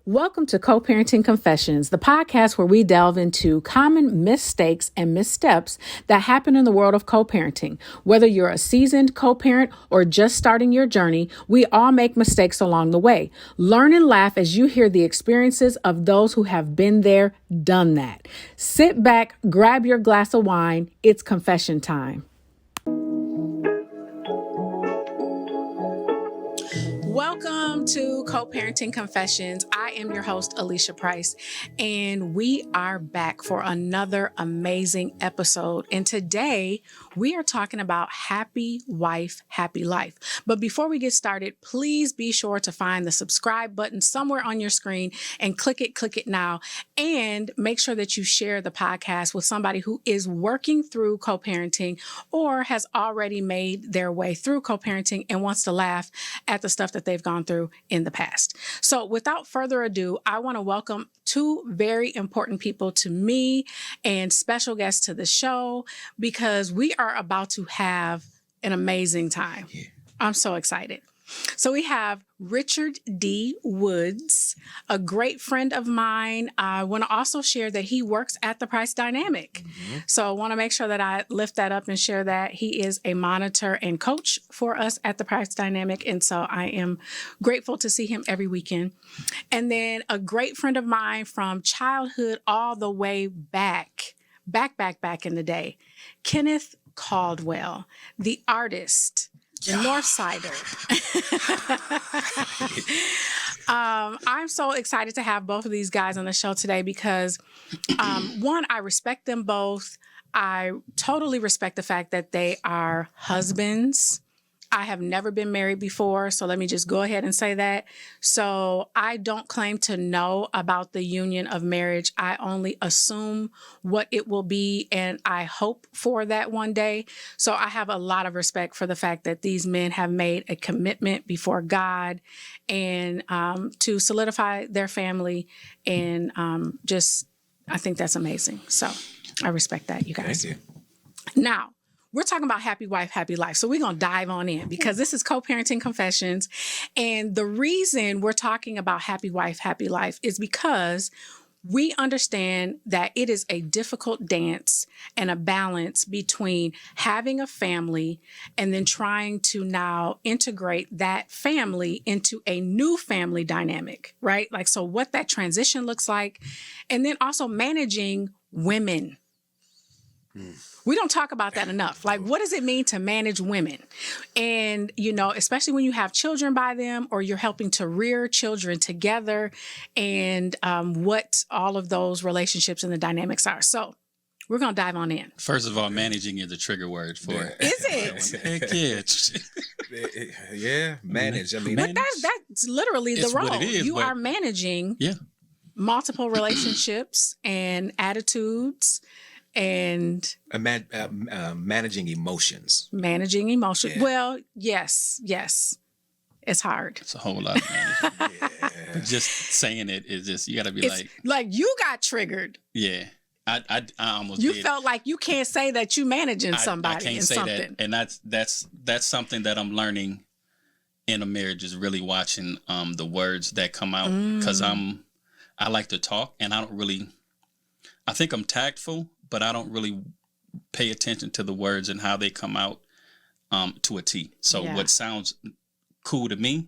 Welcome to Co-Parenting Confessions, the podcast where we delve into common mistakes and missteps that happen in the world of co-parenting. Whether you're a seasoned co-parent or just starting your journey, we all make mistakes along the way. Learn and laugh as you hear the experiences of those who have been there, done that. Sit back, grab your glass of wine. It's confession time. Welcome to Co-Parenting Confessions. I am your host, Alicia Price, and we are back for another amazing episode. And today we are talking about happy wife, happy life. But before we get started, please be sure to find the subscribe button somewhere on your screen and click it now. And make sure that you share the podcast with somebody who is working through co-parenting or has already made their way through co-parenting and wants to laugh at the stuff that they've gone through in the past. So without further ado, I want to welcome two very important people to me and special guests to the show because we are about to have an amazing time. Yeah. I'm so excited. So we have Ricard D. Woods, a great friend of mine. I want to also share that he works at the Price Dynamic. So I want to make sure that I lift that up and share that. He is a monitor and coach for us at the Price Dynamic. And so I am grateful to see him every weekend. And then a great friend of mine from childhood all the way back in the day, Kenneth Caldwell, the artist, the North Sider. I'm so excited to have both of these guys on the show today because, one, I respect them both. I totally respect the fact that they are husbands. I have never been married before, so let me just go ahead and say that. So I don't claim to know about the union of marriage. I only assume what it will be, and I hope for that one day. So I have a lot of respect for the fact that these men have made a commitment before God and to solidify their family, and I think that's amazing. So I respect that, you guys. Thank you. Now, we're talking about happy wife, happy life. So we're going to dive on in because this is Co-Parenting Confessions. And the reason we're talking about happy wife, happy life is because we understand that it is a difficult dance and a balance between having a family and then trying to now integrate that family into a new family dynamic, right? Like, so what that transition looks like, and then also managing women. We don't talk about that enough. Like, what does it mean to manage women? And, especially when you have children by them or you're helping to rear children together and what all of those relationships and the dynamics are. So we're going to dive on in. First of all, managing is a trigger word for it. Is it? Heck yeah, manage. I mean, but that's literally the role. What it is, you are managing multiple relationships and attitudes. And managing emotions. Managing emotions. Yeah. Well, yes. It's hard. It's a whole lot of managing. But just saying it is just, you got to be like you got triggered. Yeah. I almost You did. felt like you can't say that you managing somebody. I can't say something. That. And that's something that I'm learning in a marriage is really watching the words that come out. Because I like to talk and I think I'm tactful, but I don't really pay attention to the words and how they come out to a T. So what sounds cool to me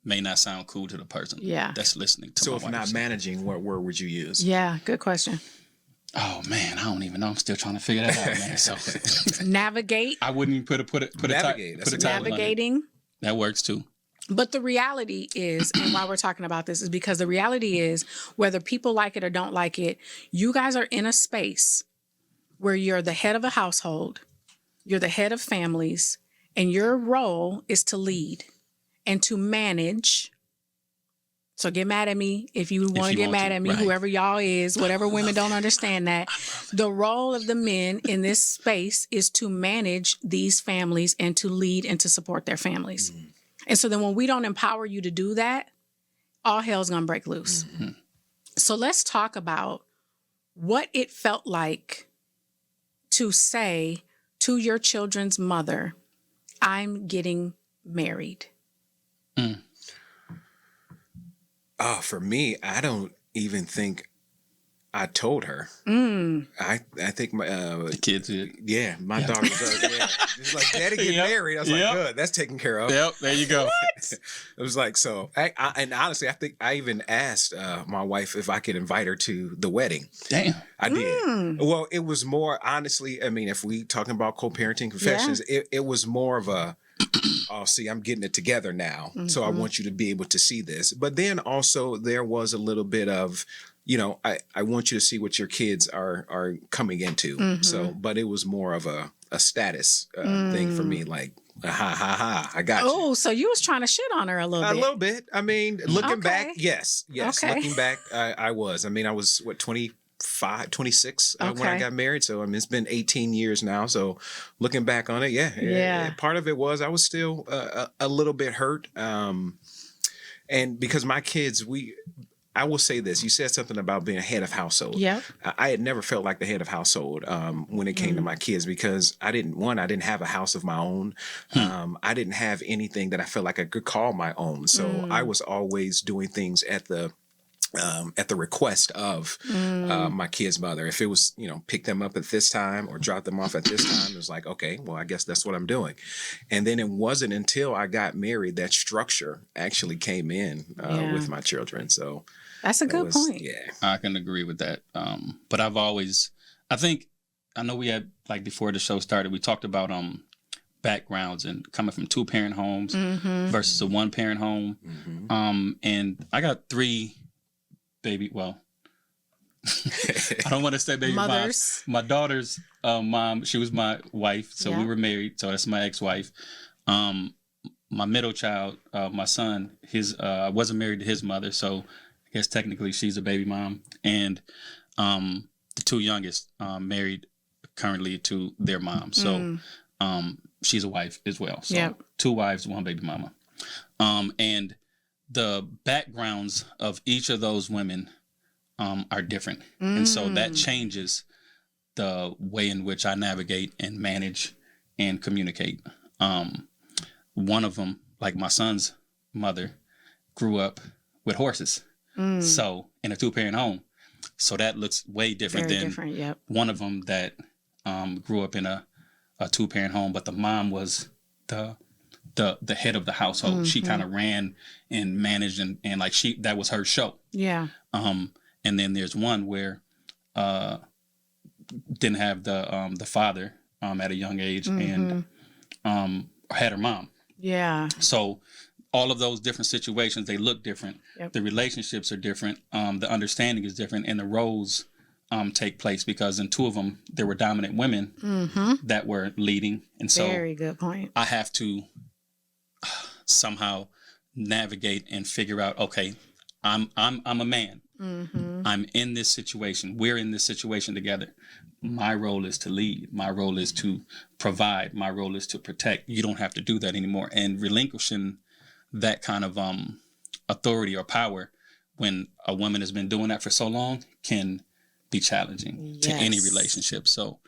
may not sound cool to the person that's listening to so my if wife. not managing, what word would you use? Yeah, good question. Oh, man, I don't even know. I'm still trying to figure that out, man. So navigate. I wouldn't even put a title navigating. On it. That works too. But the reality is, and why we're talking about this is because the reality is, whether people like it or don't like it, you guys are in a space where you're the head of a household, you're the head of families, and your role is to lead and to manage. So get mad at me if you want to get mad at me, right. Whoever y'all is, whatever women don't understand that. The role of the men in this space is to manage these families and to lead and to support their families. Mm-hmm. And so then when we don't empower you to do that, all hell's going to break loose. Mm-hmm. So let's talk about what it felt like to say to your children's mother, I'm getting married. For me, I don't even think I told her. I think my The kids did. yeah, my daughter was just like, Daddy get Yep. married. I was like, good, that's taken care of. Yep, there you go. It was like, so and honestly, I think I even asked my wife if I could invite her to the wedding. Damn. I did. Well, it was more, honestly, I mean, if we talking about co-parenting confessions, it was more of a, oh, see, I'm getting it together now. So I want you to be able to see this. But then also there was a little bit of, I want you to see what your kids are coming into. So, but it was more of a status thing for me, like, I got you. Oh, so you was trying to shit on her a little bit. A little bit. I mean, looking back, yes. Okay. Looking back, I was. I mean, I was, 26 when I got married. So, I mean, it's been 18 years now. So, looking back on it, yeah. Part of it was I was still a little bit hurt. And because my kids, I will say this. You said something about being a head of household. Yeah. I had never felt like the head of household when it came to my kids because I didn't have a house of my own. I didn't have anything that I felt like I could call my own. So I was always doing things at the request of my kid's mother. If it was, pick them up at this time or drop them off at this time, it was like, okay, well, I guess that's what I'm doing. And then it wasn't until I got married that structure actually came in with my children. So that's a good point. Yeah. I can agree with that. But I know we had, like, before the show started, we talked about backgrounds and coming from 2-parent homes versus a 1-parent home. And I got 3 baby, well, I don't want to say baby mothers. My daughter's mom, she was my wife, so we were married, so that's my ex-wife. My middle child, my son, I wasn't married to his mother, so I guess technically she's a baby mom. And the 2 youngest married currently to their mom, so she's a wife as well. So 2 wives, 1 baby mama. And the backgrounds of each of those women are different. And so that changes the way in which I navigate and manage and communicate. One of them, like my son's mother, grew up with horses. So in a 2-parent home. So that looks way different than one of them that grew up in a 2-parent home, but the mom was the head of the household. She kind of ran and managed and like that was her show. Yeah. And then there's one where didn't have the father at a young age and had her mom. Yeah. So all of those different situations, they look different. The relationships are different. The understanding is different, and the roles take place because in 2 of them there were dominant women that were leading, and so very good point. I have to somehow navigate and figure out, okay, I'm a man. I'm in this situation. We're in this situation together. My role is to lead. My role is to provide. My role is to protect. You don't have to do that anymore. And relinquishing that kind of authority or power when a woman has been doing that for so long can be challenging to any relationship. So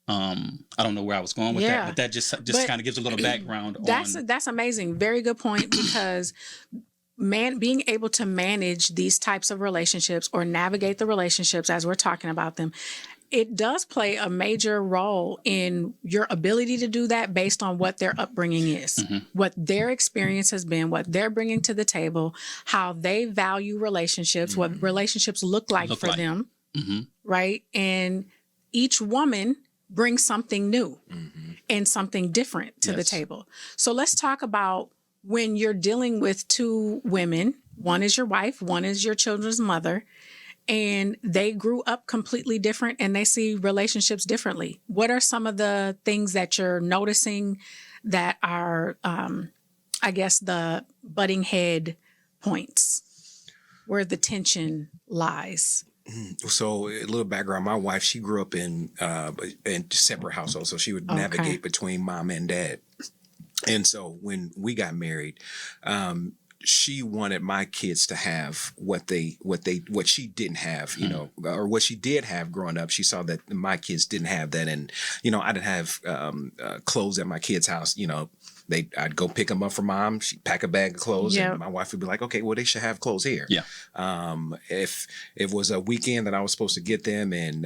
I don't know where I was going with that, but that just kind of gives a little background. That's amazing. Very good point, because being able to manage these types of relationships or navigate the relationships as we're talking about them, it does play a major role in your ability to do that based on what their upbringing is, what their experience has been, what they're bringing to the table, how they value relationships, what relationships look like for them, right? And each woman brings something new and something different to the table. So let's talk about when you're dealing with 2 women. One is your wife, one is your children's mother, and they grew up completely different and they see relationships differently. What are some of the things that you're noticing that are, I guess, the butting head points where the tension lies? So a little background, my wife, she grew up in separate households. So she would navigate between mom and dad. And so when we got married, she wanted my kids to have what she didn't have, you know, or what she did have growing up. She saw that my kids didn't have that. And, you know, I didn't have clothes at my kids' house, you know, I'd go pick them up for mom. She'd pack a bag of clothes, Yep. and my wife would be like, okay, well, they should have clothes here. Yeah. If it was a weekend that I was supposed to get them, and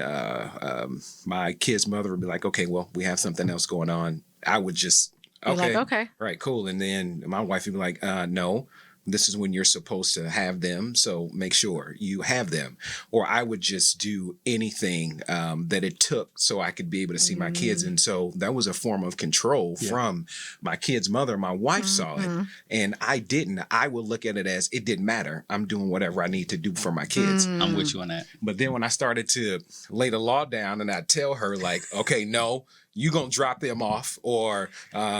my kid's mother would be like, okay, well, we have something else going on, I would just, You're like, okay. right, cool. And then my wife would be like, no, this is when you're supposed to have them, so make sure you have them. Or I would just do anything that it took so I could be able to see my kids. And so that was a form of control from my kid's mother. My wife saw it, and I didn't. I would look at it as it didn't matter. I'm doing whatever I need to do for my kids. I'm with you on that. But then when I started to lay the law down, and I tell her like, okay, no, you gonna drop them off, or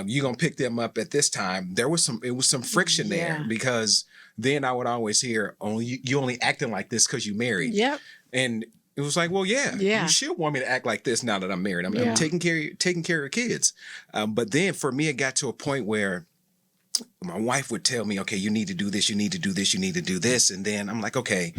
you gonna pick them up at this time. It was some friction there, because then I would always hear, "Oh, you only acting like this because you married." Yep. And it was like, well, yeah, you should want me to act like this now that I'm married. I'm taking care of kids. But then for me, it got to a point where my wife would tell me, okay, you need to do this, you need to do this, you need to do this, and then I'm like, okay,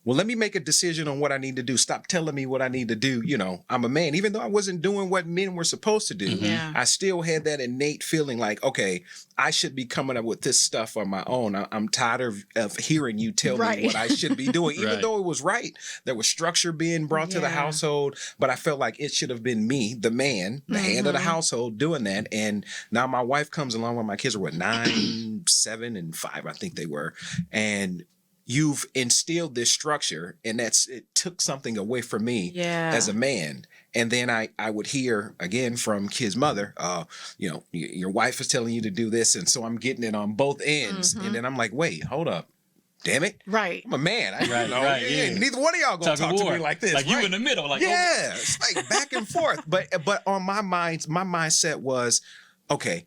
well, let me make a decision on what I need to do. Stop telling me what I need to do. You know, I'm a man. Even though I wasn't doing what men were supposed to do, I still had that innate feeling like, okay, I should be coming up with this stuff on my own. I'm tired of hearing you tell me what I should be doing, even though it was right. There was structure being brought to the household, but I felt like it should have been me, the man, the hand of the household, doing that. And now my wife comes along when my kids are 9, 7, and 5, I think they were. And you've instilled this structure, and it took something away from me as a man. And then I would hear again from kid's mother, your wife is telling you to do this. And so I'm getting it on both ends. And then I'm like, wait, hold up. Damn it. Right. I'm a man. Neither one of y'all gonna talk to me like this. Like you in the middle. Like, it's like back and forth. But on my mindset was, okay,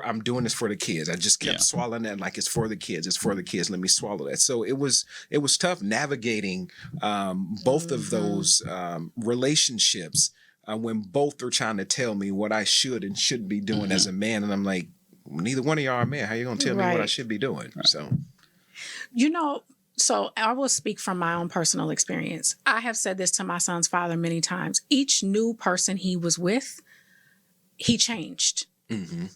I'm doing this for the kids. I just kept swallowing that like it's for the kids. It's for the kids. Let me swallow that. So it was tough navigating both of those relationships when both are trying to tell me what I should and shouldn't be doing as a man. And I'm like, neither one of y'all are men. How you going to tell me what I should be doing? Right. So I will speak from my own personal experience. I have said this to my son's father many times. Each new person he was with, he changed. Mm-hmm.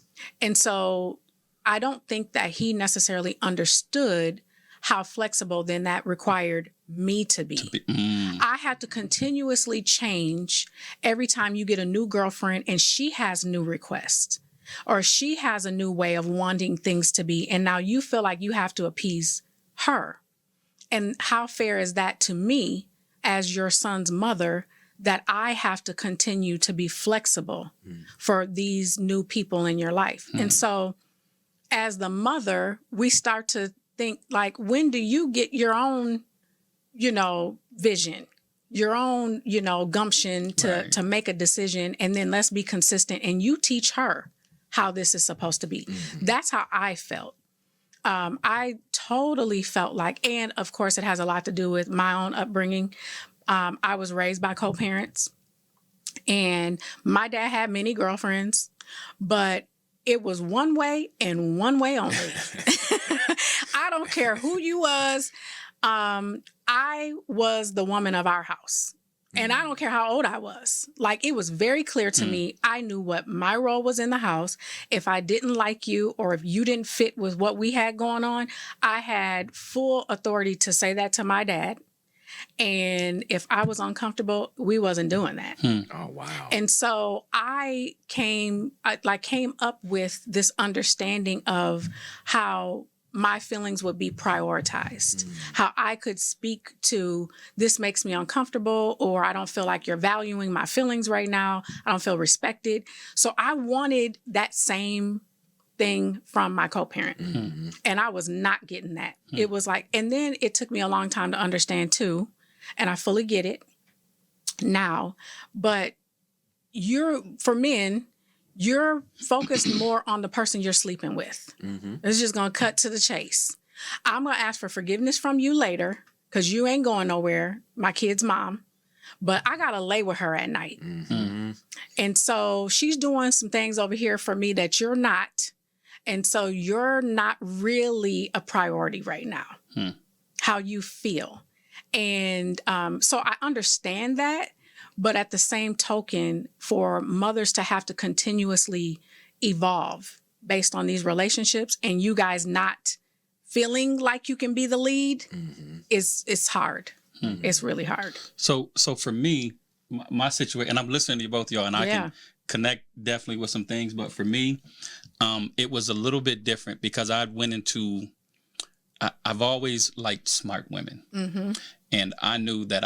And so I don't think that he necessarily understood how flexible then that required me to be. I had to continuously change every time you get a new girlfriend and she has new requests or she has a new way of wanting things to be. And now you feel like you have to appease her. And how fair is that to me as your son's mother, that I have to continue to be flexible for these new people in your life? And so as the mother, we start to think like, when do you get your own, vision, your own, gumption to make a decision? And then let's be consistent. And you teach her how this is supposed to be. That's how I felt. I totally felt like, and of course it has a lot to do with my own upbringing. I was raised by co-parents, and my dad had many girlfriends, but it was one way and one way only. I don't care who you was. I was the woman of our house, and I don't care how old I was. Like, it was very clear to me. I knew what my role was in the house. If I didn't like you or if you didn't fit with what we had going on, I had full authority to say that to my dad. And if I was uncomfortable, we wasn't doing that. Oh, wow. And so I came up with this understanding of how my feelings would be prioritized, how I could speak to, this makes me uncomfortable, or I don't feel like you're valuing my feelings right now. I don't feel respected. So I wanted that same thing from my co-parent. And I was not getting that. It was like, and then it took me a long time to understand too, and I fully get it now, but for men, you're focused more on the person you're sleeping with. It's just going to cut to the chase. I'm going to ask for forgiveness from you later because you ain't going nowhere, my kid's mom, but I got to lay with her at night. And so she's doing some things over here for me that you're not. And so you're not really a priority right now, how you feel. And so I understand that. But at the same token, for mothers to have to continuously evolve based on these relationships, and you guys not feeling like you can be the lead it's hard. It's really hard. So for me, my situation, and I'm listening to both y'all, and I can connect definitely with some things, but for me, it was a little bit different because I've always liked smart women. And I knew that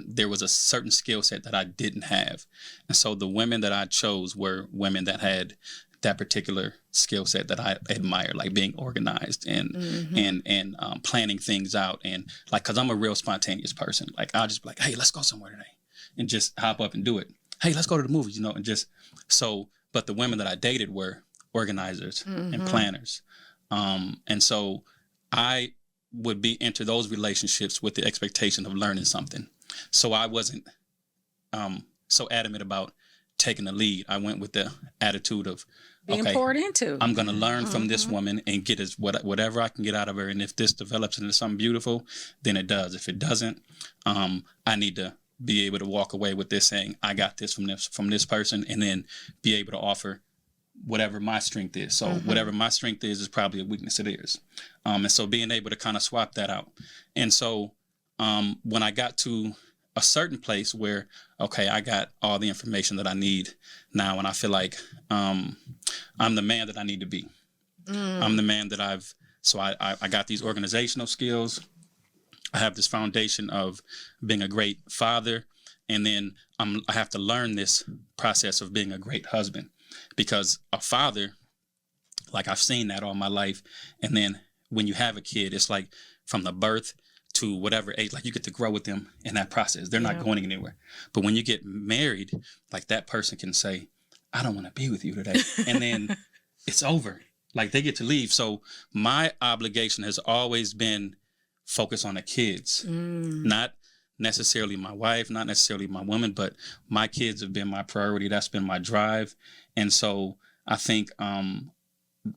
there was a certain skill set that I didn't have. And so the women that I chose were women that had that particular skill set that I admire, like being organized and planning things out. And like, cause I'm a real spontaneous person. Like I'll just be like, hey, let's go somewhere today, and just hop up and do it. Hey, let's go to the movies, and just so, but the women that I dated were organizers and planners. And so I would enter those relationships with the expectation of learning something. So I wasn't so adamant about taking the lead. I went with the attitude of being poured into. I'm going to learn from this woman and get whatever I can get out of her. And if this develops into something beautiful, then it does. If it doesn't, I need to be able to walk away with this saying, I got this from this person, and then be able to offer whatever my strength is. So whatever my strength is probably a weakness of theirs. And so being able to kind of swap that out. And so when I got to a certain place where, okay, I got all the information that I need now, and I feel like I'm the man that I need to be. I'm the man that I got these organizational skills. I have this foundation of being a great father. And then I have to learn this process of being a great husband, because a father, like I've seen that all my life. And then when you have a kid, it's like from the birth to whatever age, like you get to grow with them in that process. They're not going anywhere. But when you get married, like that person can say, I don't want to be with you today. And then it's over. Like they get to leave. So my obligation has always been focus on the kids, not necessarily my wife, not necessarily my woman, but my kids have been my priority. That's been my drive. And so I think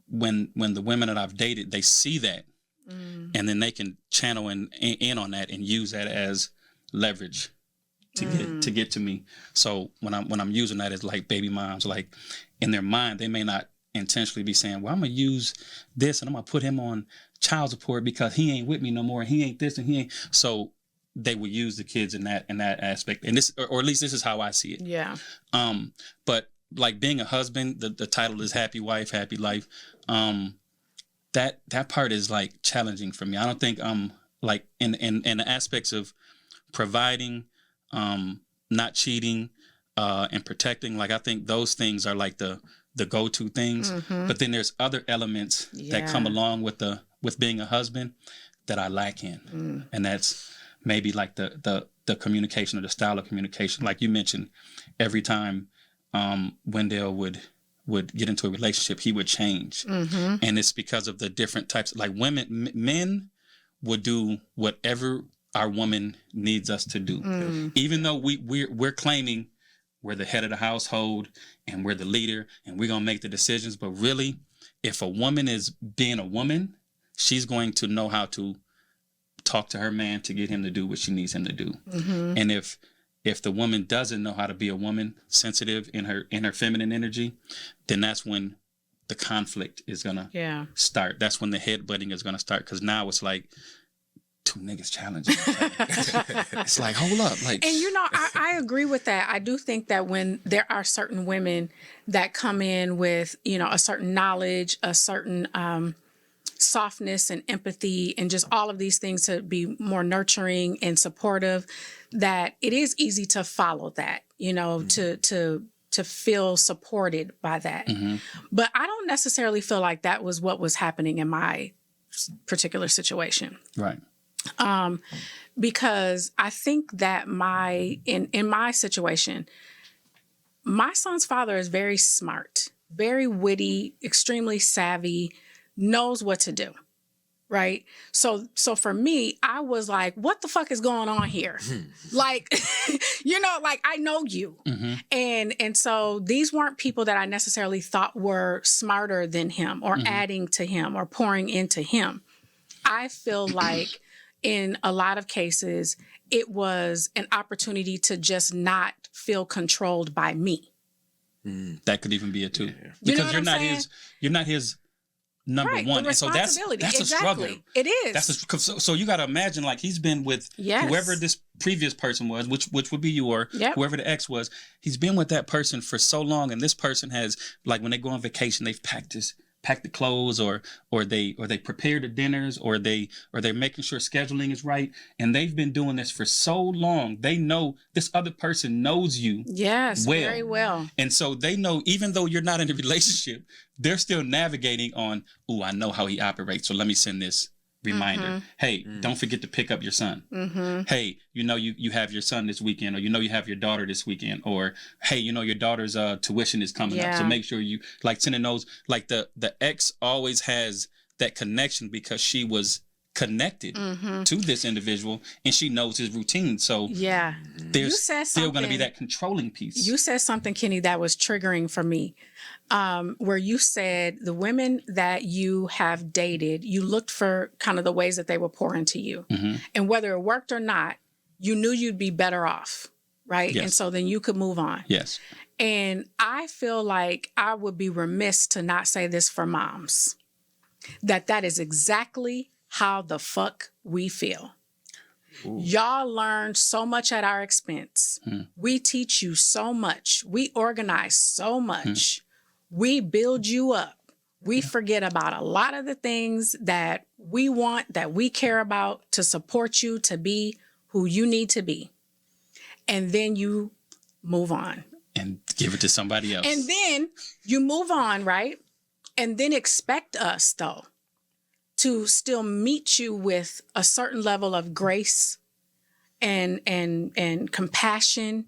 when the women that I've dated, they see that, and then they can channel in on that and use that as leverage to get to me. So when I'm using that as like baby moms, like in their mind, they may not intentionally be saying, well, I'm gonna use this and I'm gonna put him on child support because he ain't with me no more, and he ain't this and he ain't. So they will use the kids in that aspect, and this, or at least this is how I see it. Yeah. But like being a husband, the title is Happy Wife, Happy Life. That part is like challenging for me. I don't think like in the aspects of providing, not cheating, and protecting. Like I think those things are like the go-to things. But then there's other elements that come along with being a husband that I lack in, and that's maybe like the communication or the style of communication. Like you mentioned, every time Wendell would get into a relationship, he would change. And it's because of the different types. Like men would do whatever our woman needs us to do. Even though we're claiming we're the head of the household and we're the leader and we're going to make the decisions. But really, if a woman is being a woman, she's going to know how to talk to her man to get him to do what she needs him to do. And if the woman doesn't know how to be a woman, sensitive in her feminine energy, then that's when the conflict is gonna start. That's when the headbutting is gonna start, because now it's like two niggas challenging. It's like, hold up, like. And I agree with that. I do think that when there are certain women that come in with a certain knowledge, a certain softness and empathy, and just all of these things to be more nurturing and supportive, that it is easy to follow that, to feel supported by that. But I don't necessarily feel like that was what was happening in my particular situation. Right. Because I think that in my situation, my son's father is very smart, very witty, extremely savvy, knows what to do. Right. So for me, I was like, what the fuck is going on here? Like, like I know you. And so these weren't people that I necessarily thought were smarter than him or adding to him or pouring into him. I feel like in a lot of cases, it was an opportunity to just not feel controlled by me. That could even be it too. Yeah. Because You know what I'm saying? you're not his number Right, one. the And so that's responsibility. a struggle. Exactly. It is. So you got to imagine, like, he's been with Yes. whoever this previous person was, which would be you, or Yep. whoever the ex was. He's been with that person for so long, and this person has, like, when they go on vacation, they've packed the clothes, or they prepare the dinners, or they're making sure scheduling is right, and they've been doing this for so long. They know this other person knows you. Yes, well. very well. And so they know, even though you're not in a relationship, they're still navigating on, oh, I know how he operates, so let me send this reminder. Hey, don't forget to pick up your son. Hey, you have your son this weekend, or you have your daughter this weekend, or hey, your daughter's tuition is coming up, so make sure you, like, sending those. Like, the ex always has that connection because she was connected to this individual, and she knows his routine. So Yeah. there's still going to be that controlling piece. You said something, Kenny, that was triggering for me, where you said the women that you have dated, you looked for kind of the ways that they would pour into you. And whether it worked or not, you knew you'd be better off, right? Yes. And so then you could move on. Yes. And I feel like I would be remiss to not say this for moms, that is exactly how the fuck we feel. Ooh. Y'all learn so much at our expense. We teach you so much. We organize so much. We build you up. We forget about a lot of the things that we want, that we care about, to support you to be who you need to be. And then you move on. And give it to somebody else. And then you move on, right? And then expect us, though, to still meet you with a certain level of grace and compassion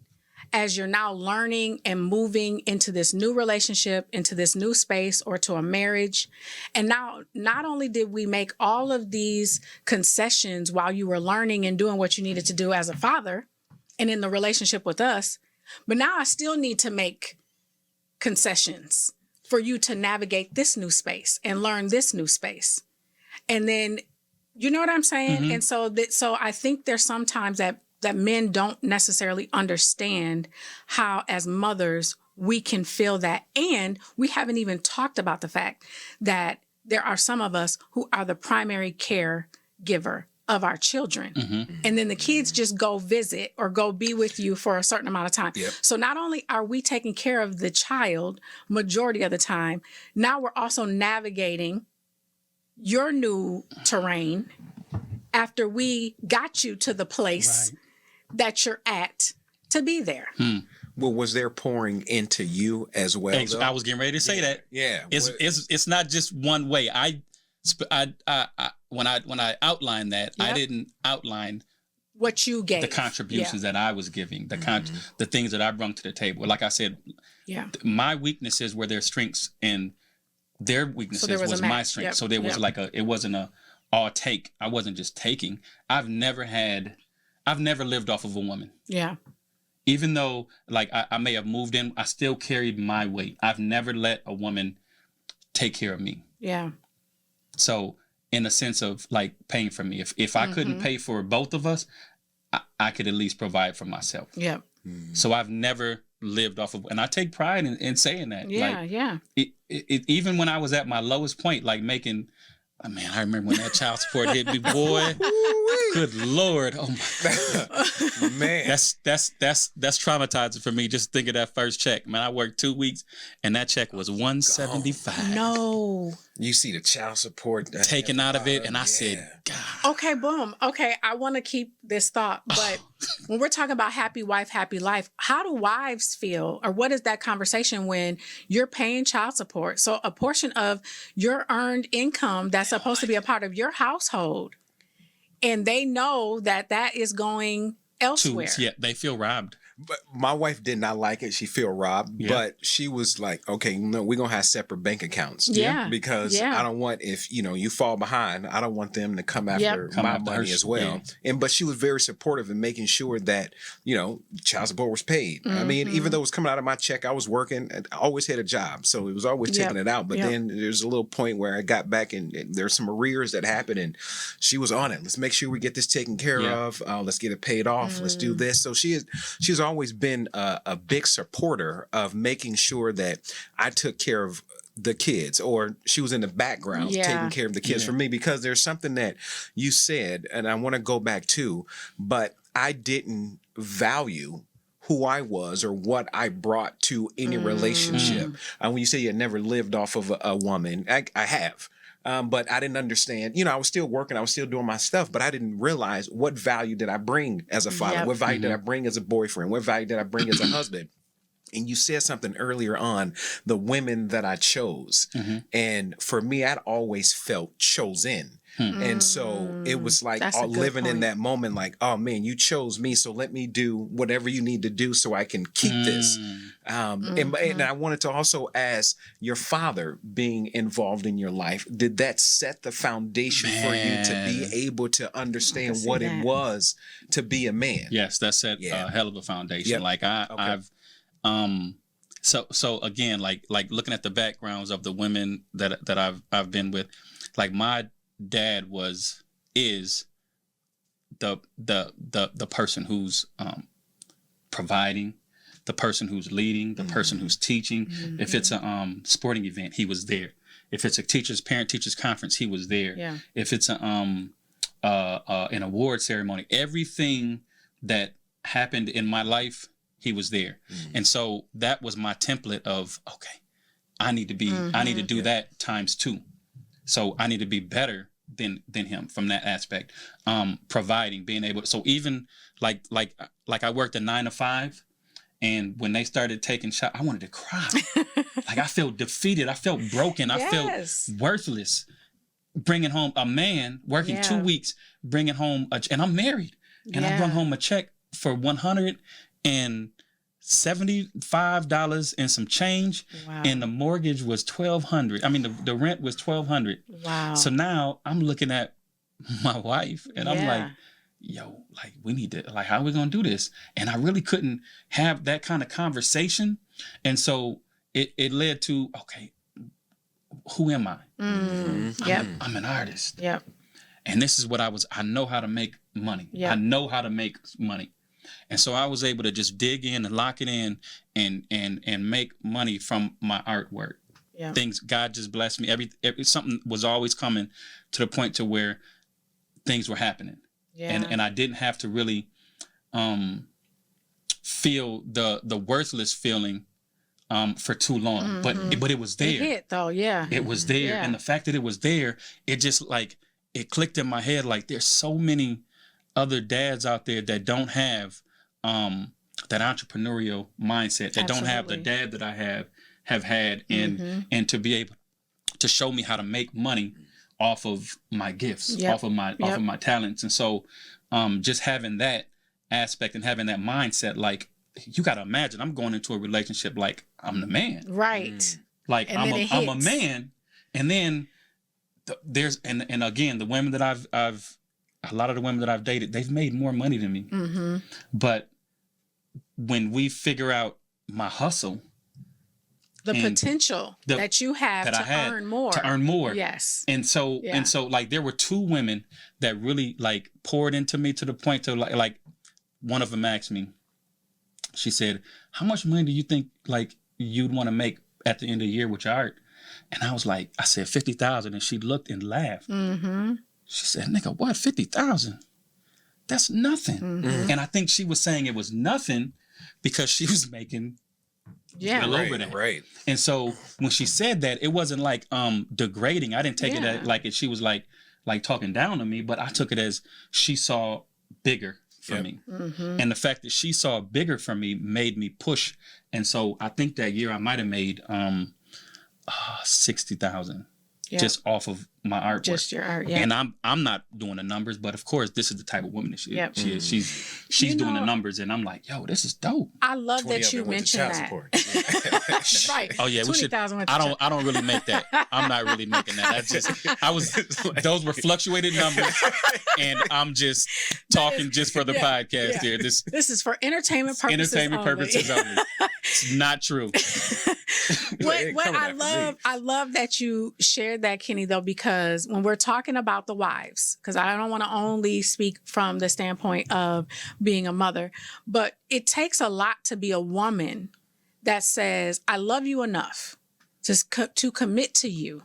as you're now learning and moving into this new relationship, into this new space, or to a marriage. And now, not only did we make all of these concessions while you were learning and doing what you needed to do as a father and in the relationship with us, but now I still need to make concessions for you to navigate this new space and learn this new space. And then, you know what I'm saying? And so I think there's sometimes that men don't necessarily understand how, as mothers, we can feel that. And we haven't even talked about the fact that there are some of us who are the primary caregiver of our children. And then the kids just go visit or go be with you for a certain amount of time. Yep. So not only are we taking care of the child majority of the time, now we're also navigating your new terrain after we got you to the place that you're at to be there. Well, was there pouring into you as well? I was getting ready to say that. Yeah. It's not just one way. When I outlined that, I didn't outline what you gave, the contributions that I was giving, the things that I brought to the table. Like I said, my weaknesses were their strengths, and their weaknesses was my strength. So there was it wasn't a all take. I wasn't just taking. I've never lived off of a woman. Yeah. Even though, like, I may have moved in, I still carried my weight. I've never let a woman take care of me. Yeah. So in a sense of, like, paying for me, if I couldn't pay for both of us, I could at least provide for myself. Yeah. So I've never lived off of, and I take pride in saying that. Yeah, like, even when I was at my lowest point, like making, man, I remember when that child support hit me, boy. Good Lord. Oh my God. Man. That's traumatizing for me. Just think of that first check. Man, I worked 2 weeks and that check was $175. No. You see the child support taken out of it, and I said, God. Okay, boom. Okay, I want to keep this thought, but when we're talking about happy wife, happy life, how do wives feel, or what is that conversation when you're paying child support? So a portion of your earned income that's supposed to be a part of your household, and they know that is going elsewhere. Yeah, they feel robbed. But my wife did not like it. She feel robbed, but she was like, okay, no, we're going to have separate bank accounts. Yeah. Because I don't want, if, you fall behind, I don't want them to come after my money as well. Yeah. But she was very supportive in making sure that, child support was paid. I mean, even though it was coming out of my check, I was working, I always had a job. So it was always taking it out. But then there's a little point where I got back and there's some arrears that happened, and she was on it. Let's make sure we get this taken care of. Let's get it paid off. Let's do this. So she's always been a big supporter of making sure that I took care of the kids, or she was in the background taking care of the kids for me, because there's something that you said, and I want to go back to, but I didn't value who I was or what I brought to any relationship. When you say you never lived off of a woman, I have. But I didn't understand, I was still working, I was still doing my stuff, but I didn't realize what value did I bring as a father? What value did I bring as a boyfriend? What value did I bring as a husband? And you said something earlier on, the women that I chose. And for me, I'd always felt chosen. And so it was like living in that moment, like, oh man, you chose me, so let me do whatever you need to do so I can keep this. And I wanted to also ask, your father being involved in your life, did that set the foundation for you to be able to understand what it was to be a man? Yes, that set a hell of a foundation. Like I've so again, like looking at the backgrounds of the women that I've been with, like my dad is the person who's providing, the person who's leading, the person who's teaching. If it's a sporting event, he was there. If it's a parent teachers conference, he was there. If it's an award ceremony, everything that happened in my life, he was there. And so that was my template of, okay, I need to do that times 2. So I need to be better than him from that aspect. Providing, being able to, so even like I worked a 9 to 5, and when they started taking shots, I wanted to cry. Like I felt defeated. I felt broken. I felt worthless. Bringing home a man working 2 weeks, bringing home and I'm married, and I brought home a check for $175 and some change, and the mortgage was $1,200. I mean, the rent was $1,200. Wow. So now I'm looking at my wife, and I'm like, yo, like we need to, like, how are we gonna do this? And I really couldn't have that kind of conversation, and so it led to, okay, who am I? I'm an artist. And this is what I know how to make money. I know how to make money. And so I was able to just dig in and lock it in and make money from my artwork. Things, God just blessed me. Something was always coming to the point to where things were happening. And I didn't have to really feel the worthless feeling for too long. But it was there. It hit though, It was there. And the fact that it was there, it just like, it clicked in my head, like there's so many other dads out there that don't have that entrepreneurial mindset, that don't have the dad that I have had, and to be able to show me how to make money off of my gifts, off of my talents. And so just having that aspect and having that mindset, like you got to imagine I'm going into a relationship like I'm the man. Right. Like I'm a man, and then there's and again, the women that I've a lot of the women that I've dated, they've made more money than me. But when we figure out my hustle, the potential that you have to earn more. Yes. And so like there were 2 women that really like poured into me to the point to like one of them asked me, she said, how much money do you think like you'd want to make at the end of the year with your art? And I said 50,000, and she looked and laughed. She said, nigga, what, 50,000? That's nothing. And I think she was saying it was nothing because she was making well over that. Right. And so when she said that, it wasn't like degrading. I didn't take it as like she was like talking down on me, but I took it as she saw bigger for me. And the fact that she saw bigger for me made me push. And so I think that year I might have made 60,000 just off of my artwork. Just your art, And I'm not doing the numbers, but of course this is the type of woman that she is. She's doing the numbers, and I'm like, yo, this is dope. I love that you mentioned that. Right. Oh yeah, we should. 20,000 went I to don't. I don't really make that. I'm not really making that. That's just. I was. Those were fluctuated numbers, and I'm just talking just for the podcast here. This is for entertainment purposes. Purposes only. It's not true. What I love that you shared that, Kenny, though, because when we're talking about the wives, because I don't want to only speak from the standpoint of being a mother, but it takes a lot to be a woman that says, I love you enough to commit to you,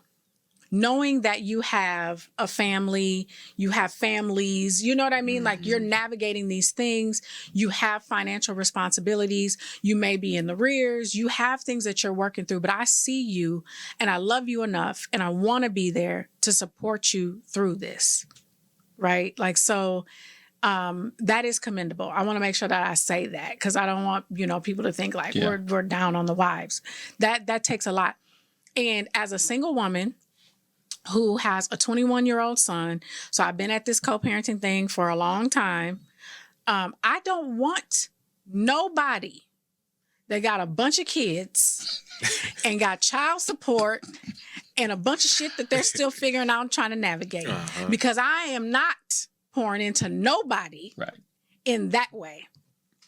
knowing that you have a family, you have families, you know what I mean? Like you're navigating these things, you have financial responsibilities, you may be in the rears, you have things that you're working through, but I see you and I love you enough and I want to be there to support you through this, right? Like, so that is commendable. I want to make sure that I say that because I don't want, people to think like we're down on the wives. That takes a lot. And as a single woman who has a 21-year-old son, so I've been at this co-parenting thing for a long time. I don't want nobody that got a bunch of kids and got child support and a bunch of shit that they're still figuring out and trying to navigate because I am not pouring into nobody in that way.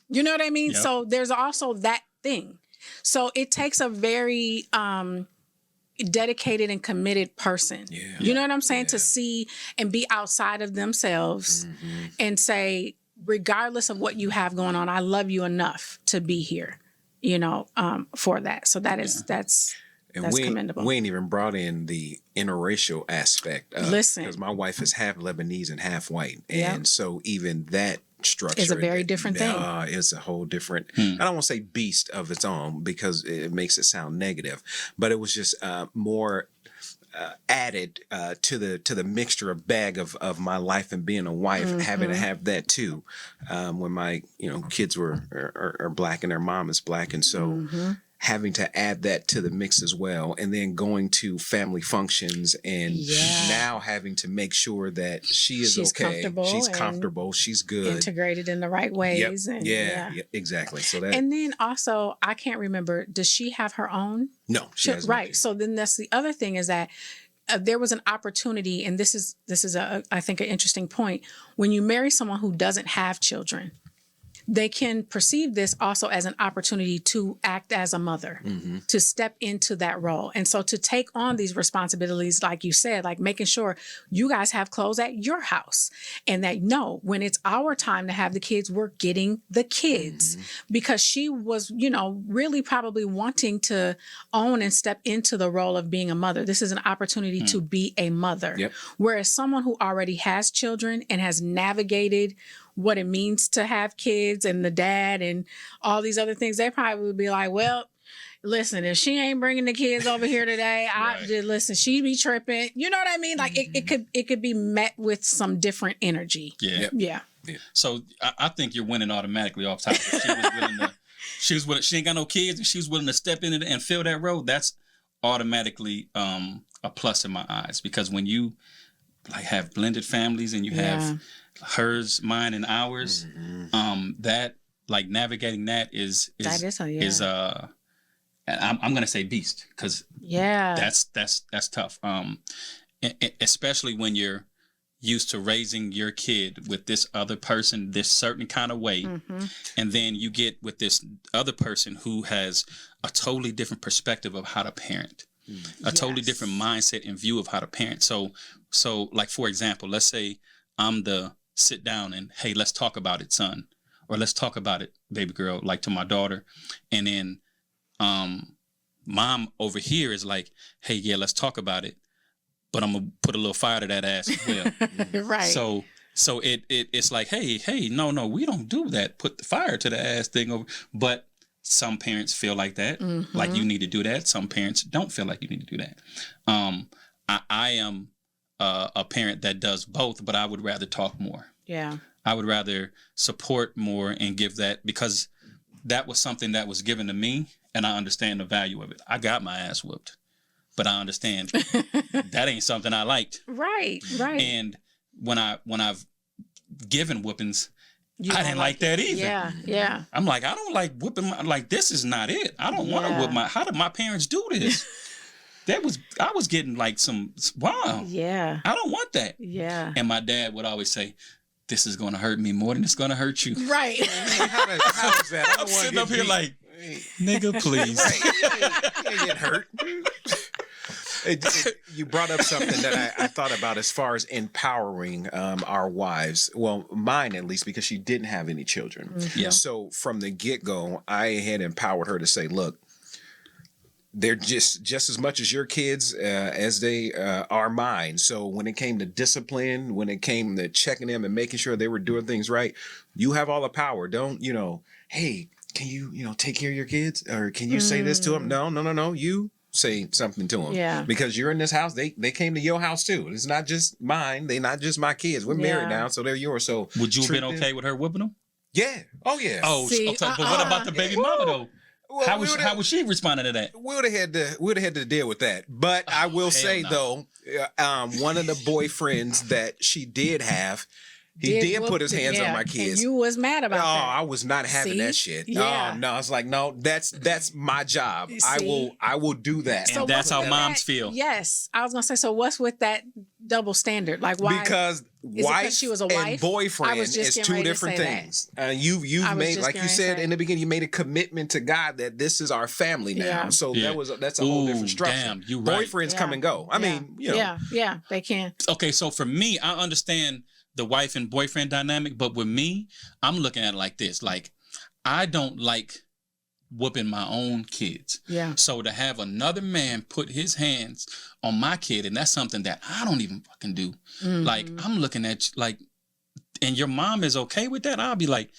You know what I mean? Yep. So there's also that thing. So it takes a very dedicated and committed person. Yeah. You know what I'm saying? To see and be outside of themselves and say, regardless of what you have going on, I love you enough to be here, for that. So that's commendable. We ain't even brought in the interracial aspect. Listen. Because my wife is half Lebanese and half white. And so even that structure is a very different thing. It's a whole different, I don't want to say beast of its own because it makes it sound negative, but it was just more added to the mixture of bag of my life and being a wife, having to have that too. When my kids are black and their mom is black, and so having to add that to the mix as well, and then going to family functions and now having to make sure that she's okay, she's comfortable, she's good, integrated in the right ways. Yep. And exactly. So that, and then also, I can't remember, does she have her own? No, she has right. No. So then that's the other thing is that there was an opportunity, and this is I think an interesting point. When you marry someone who doesn't have children, they can perceive this also as an opportunity to act as a mother, to step into that role. And so to take on these responsibilities, like you said, like making sure you guys have clothes at your house and that, when it's our time to have the kids, we're getting the kids because she was, really probably wanting to own and step into the role of being a mother. This is an opportunity to be a mother. Yep. Whereas someone who already has children and has navigated what it means to have kids and the dad and all these other things, they probably would be like, well, listen, if she ain't bringing the kids over here today, I just listen, she be tripping. You know what I mean? Like it could be met with some different energy. Yeah. Yeah. So I think you're winning automatically off top. She ain't got no kids and she was willing to step in it and fill that role. That's automatically a plus in my eyes, because when you like have blended families and you have hers, mine, and ours, that like navigating that is I'm gonna say beast, because that's tough. Especially when you're used to raising your kid with this other person this certain kind of way, and then you get with this other person who has a totally different perspective of how to parent, a totally different mindset and view of how to parent. So like, for example, let's say I'm the sit down and, hey, let's talk about it, son, or let's talk about it, baby girl, like to my daughter. And then mom over here is like, hey, yeah, let's talk about it, but I'm gonna put a little fire to that ass as well. Right. So it's like, hey, no, we don't do that. Put the fire to the ass thing over. But some parents feel like that, like you need to do that. Some parents don't feel like you need to do that. I am a parent that does both, but I would rather talk more. Yeah. I would rather support more and give that, because that was something that was given to me and I understand the value of it. I got my ass whooped, but I understand that ain't something I liked. Right. And when I've given whoopings You I don't didn't like that either. Yeah, yeah. I'm like, I don't like whipping like, this is not it. I don't want to whip how did my parents do this? I was getting like wow. Yeah. I don't want that. Yeah. And my dad would always say, this is going to hurt me more than it's going to hurt you. Right. How is that? I'm sitting up here like, nigga, please. You ain't get hurt. You brought up something that I thought about as far as empowering our wives. Well, mine at least, because she didn't have any children. Yeah. So from the get-go, I had empowered her to say, look, they're just as much as your kids as they are mine. So when it came to discipline, when it came to checking them and making sure they were doing things right, you have all the power. Don't, hey, can you, take care of your kids? Or can you say this to them? No. You say something to them. Yeah. Because you're in this house. They came to your house too. It's not just mine. They're not just my kids. We're married now, so they're yours. So would you have been okay with her whipping them? Yeah. Oh, yeah. Oh, See, but what about the baby mama though? Well, how was she responding to that? We would have had to deal with that. But I will say though, one of the boyfriends that she did have, he did put his hands on my kids. And you was mad about that. I was not having that shit. Yeah. Oh, no, it's like, no, that's my job. I will do that. And that's how moms feel. Yes. I was gonna say, so what's with that double standard? Like why? Because wife she was a wife? and boyfriend is two different things. You've made, like you said in the beginning, you made a commitment to God that this is our family now. Yeah. So that's a whole different structure. Damn, you right. Boyfriends come and go. I mean, Yeah, they can. Okay, so for me, I understand the wife and boyfriend dynamic, but with me, I'm looking at it like this. Like, I don't like whooping my own kids. Yeah. So to have another man put his hands on my kid, and that's something that I don't even fucking do. Mm-hmm. Like, I'm looking at you, like, and your mom is okay with that? I'll be like,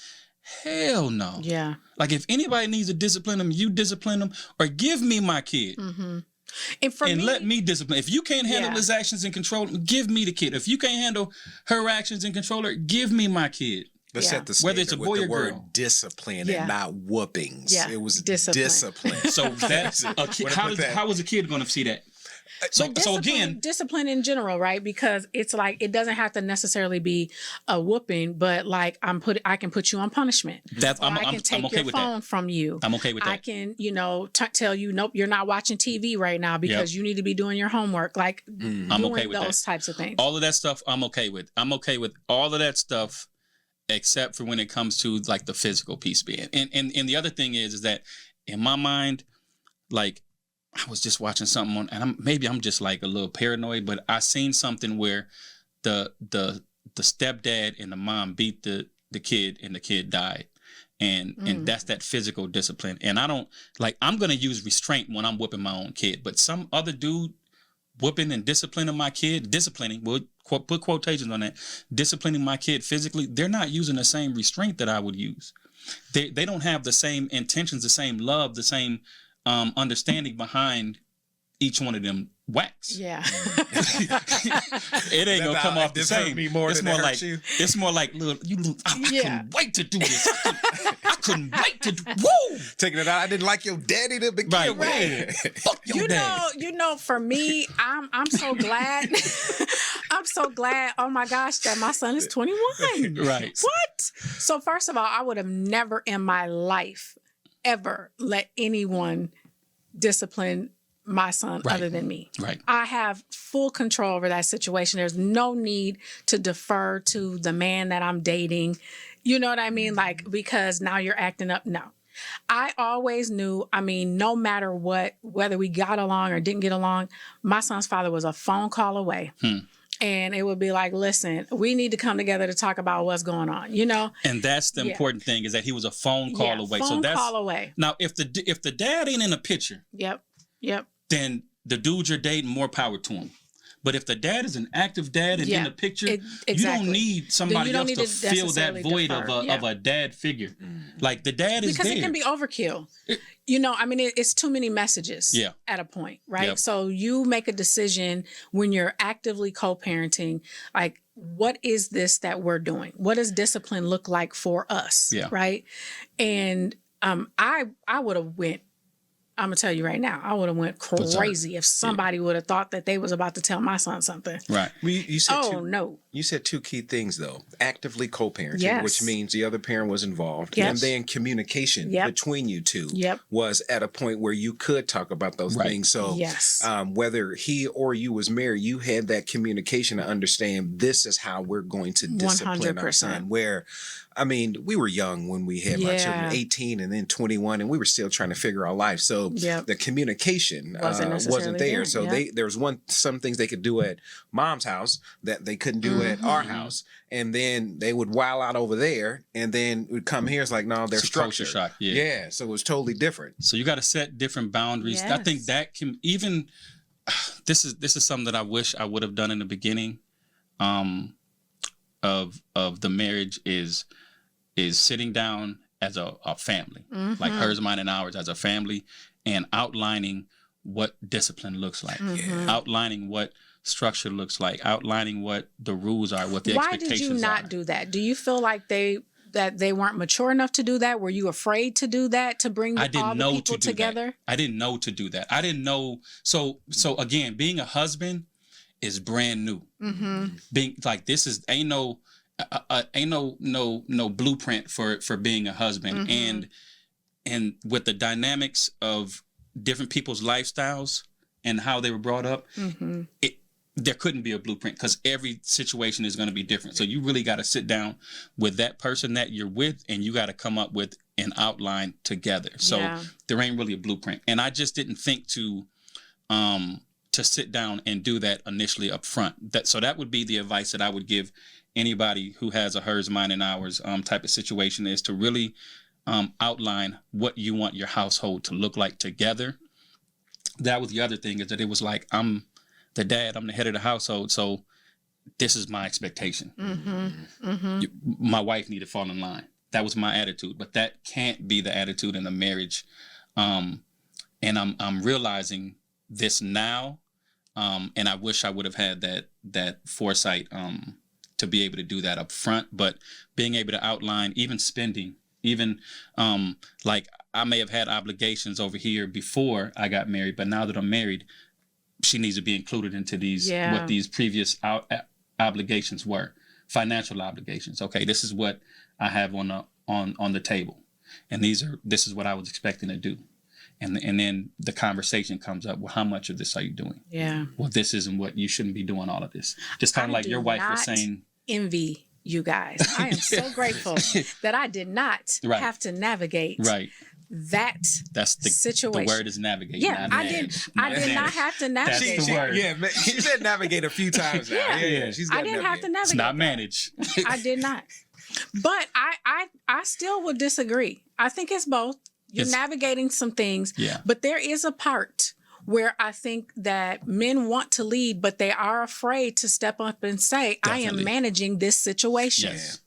hell no. Yeah. Like, if anybody needs to discipline them, you discipline them, or give me my kid. Mm-hmm. And let me discipline. If you can't handle his actions and control him, give me the kid. If you can't handle her actions and control her, give me my kid. Let's set the whether it's a boy or word girl. Discipline and not whoopings. Yeah. It was discipline. So that's how is a kid going to see that? So again, discipline in general, right? Because it's like it doesn't have to necessarily be a whooping, but like I can put you on punishment. I can take your phone from you. I'm okay with that. I can, tell you, nope, you're not watching TV right now because you need to be doing your homework. Like I'm okay with those types of things. All of that stuff, I'm okay with. I'm okay with all of that stuff, except for when it comes to like the physical piece being. And the other thing is that in my mind, like, I was just watching something on, and maybe I'm just like a little paranoid, but I seen something where the stepdad and the mom beat the kid and the kid died. And that's that physical discipline. And I don't like, I'm going to use restraint when I'm whooping my own kid, but some other dude whooping and disciplining my kid, we'll put quotations on that, disciplining my kid physically, they're not using the same restraint that I would use. They don't have the same intentions, the same love, the same understanding behind each one of them whacks. Yeah. It ain't gonna come off the same. It's more like little, I couldn't wait to do this. I couldn't wait to do. Woo! Taking it out. I didn't like your daddy to begin with. Fuck your dad. For me, I'm so glad. I'm so glad. Oh my gosh, that my son is 21. Right. What? So first of all, I would have never in my life ever let anyone discipline my son other than me. Right. I have full control over that situation. There's no need to defer to the man that I'm dating. You know what I mean? Like, because now you're acting up. No. I always knew, no matter what, whether we got along or didn't get along, my son's father was a phone call away. And it would be like, listen, we need to come together to talk about what's going on, And that's the important thing, is that he was a phone call away. Call away. Now, if the dad ain't in the picture, Yep. then the dude you're dating, more power to him. But if the dad is an active dad and in the picture, you don't need somebody else to fill that void of a dad figure. Like, the dad is because there. It can be overkill. It's too many messages at a point, right? Yep. So you make a decision when you're actively co-parenting, like, what is this that we're doing? What does discipline look like for us? Yeah. Right. And I would have went I'm gonna tell you right now, I would have went crazy if somebody would have thought that they was about to tell my son something. Right. Well, you said No. You said two key things though: actively co-parenting, Yes. which means the other parent was involved, Yes. and then communication between you two was at a point where you could talk about those things. So, whether he or you was married, you had that communication to understand this is how we're going to discipline 100%. Our son. Where, I mean, we were young when we had my children, 18 and then 21, and we were still trying to figure out life. So the communication wasn't there. So there was some things they could do at mom's house that they couldn't do at our house. And then they would wild out over there, and then we'd come here. It's like, no, they're structured. Shock. Yeah. So it was totally different. So you got to set different boundaries. Yes. I think that can even, this is something that I wish I would have done in the beginning of the marriage is sitting down as a family, like hers, mine, and ours as a family, and outlining what discipline looks like, outlining what structure looks like, outlining what the rules are, what the expectations are. Why did you not do that? Do you feel like they weren't mature enough to do that? Were you afraid to do that, to bring all the people together? I didn't know to do that. I didn't know. So again, being a husband is brand new. Being like, this is ain't no blueprint for being a husband. And with the dynamics of different people's lifestyles and how they were brought up, there couldn't be a blueprint because every situation is going to be different. So you really got to sit down with that person that you're with, and you got to come up with an outline together. So there ain't really a blueprint. And I just didn't think to sit down and do that initially up front. So that would be the advice that I would give anybody who has a hers, mine, and ours type of situation, is to really outline what you want your household to look like together. That was the other thing, is that it was like, I'm the dad, I'm the head of the household, so this is my expectation. My wife need to fall in line. That was my attitude, but that can't be the attitude in a marriage. And I'm realizing this now, and I wish I would have had that foresight to be able to do that up front. But being able to outline, even spending, even like I may have had obligations over here before I got married, but now that I'm married, she needs to be included into these what these previous obligations were, financial obligations. Okay, this is what I have on the table, and this is what I was expecting to do, and then the conversation comes up. Well, how much of this are you doing? Yeah. Well, this isn't what you shouldn't be doing. All of this, just kind of like your wife was saying. Envy you guys. I am so grateful that I did not have to navigate. That's the situation. The word is navigate. Yeah, I did not have to navigate. That's the word. Yeah, she said navigate a few times now. Yeah. I didn't have to navigate. It's not manage. I did not. But I still would disagree. I think it's both. You're navigating some things, but there is a part where I think that men want to lead, but they are afraid to step up and say, I am managing this situation. Yes.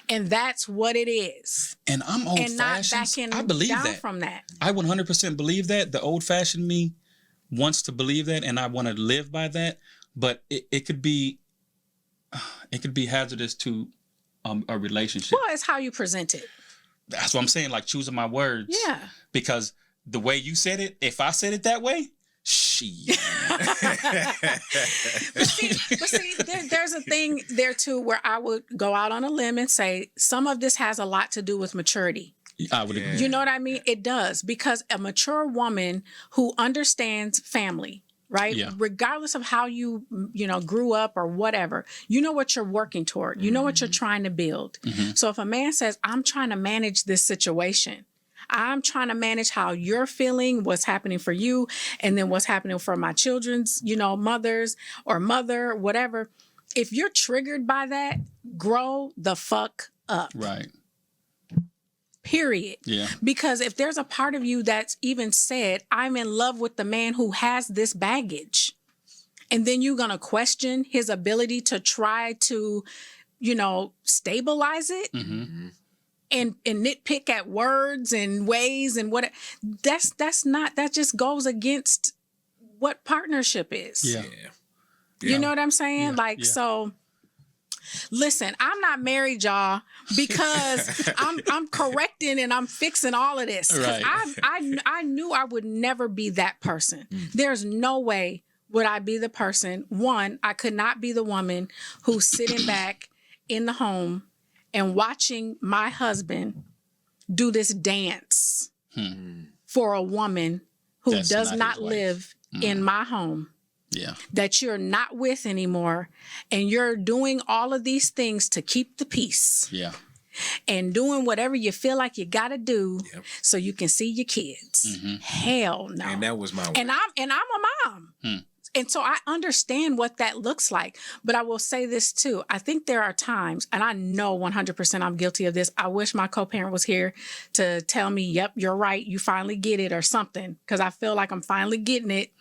And that's what it is. And I'm old and not fashioned. backing I believe down that. from that. I 100% believe that. The old fashioned me wants to believe that, and I want to live by that. But it could be hazardous to a relationship. Well, it's how you present it. That's what I'm saying. Like choosing my words. Yeah. Because the way you said it, if I said it that way, but see, there's a thing there too where I would go out on a limb and say some of this has a lot to do with maturity. I would agree. You know what I mean? It does, because a mature woman who understands family, right? Yeah. Regardless of how you grew up or whatever, you know what you're working toward. You know what you're trying to build. So if a man says, I'm trying to manage this situation, I'm trying to manage how you're feeling, what's happening for you, and then what's happening for my children's, mothers or mother, whatever. If you're triggered by that, grow the fuck up. Right. Period. Yeah. Because if there's a part of you that's even said, I'm in love with the man who has this baggage, and then you're going to question his ability to try to, stabilize it. And nitpick at words and ways and what that just goes against what partnership is. Yeah. You know what I'm saying? So Listen, I'm not married, y'all, because I'm correcting and I'm fixing all of this. Right. I knew I would never be that person. There's no way would I be the person. One, I could not be the woman who's sitting back in the home and watching my husband do this dance for a woman who That's does not not his wife. live in my home, Yeah. that you're not with anymore, and you're doing all of these things to keep the peace Yeah. and doing whatever you feel like you got to do so you can see your kids. Hell no. And that was my way. And I'm a mom. And so I understand what that looks like. But I will say this too. I think there are times, and I know 100% I'm guilty of this. I wish my co-parent was here to tell me, yep, you're right. You finally get it or something. Because I feel like I'm finally getting it.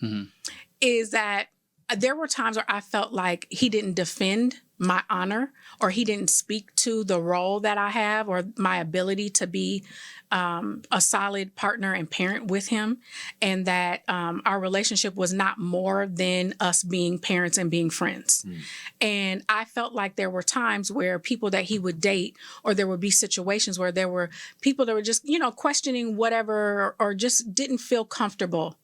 Is that there were times where I felt like he didn't defend my honor, or he didn't speak to the role that I have or my ability to be a solid partner and parent with him, and that our relationship was not more than us being parents and being friends. And I felt like there were times where people that he would date, or there would be situations where there were people that were just, questioning whatever, or just didn't feel comfortable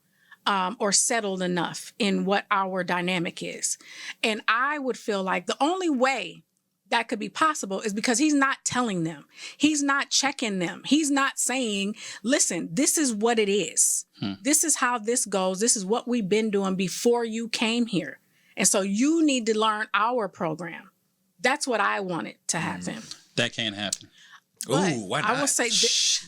or settled enough in what our dynamic is. And I would feel like the only way that could be possible is because he's not telling them. He's not checking them. He's not saying, listen, this is what it is. This is how this goes. This is what we've been doing before you came here. And so you need to learn our program. That's what I wanted to happen. That can't happen. But Ooh, why not? I will say,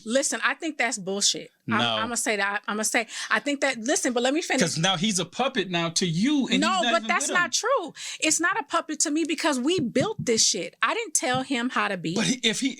listen, I think that's bullshit. No. I'm going to say that. I'm going to say, I think that, listen, but let me finish. Because now he's a puppet now to you. And No, he's not but even that's with not him. true. It's not a puppet to me because we built this shit. I didn't tell him how to be. But if he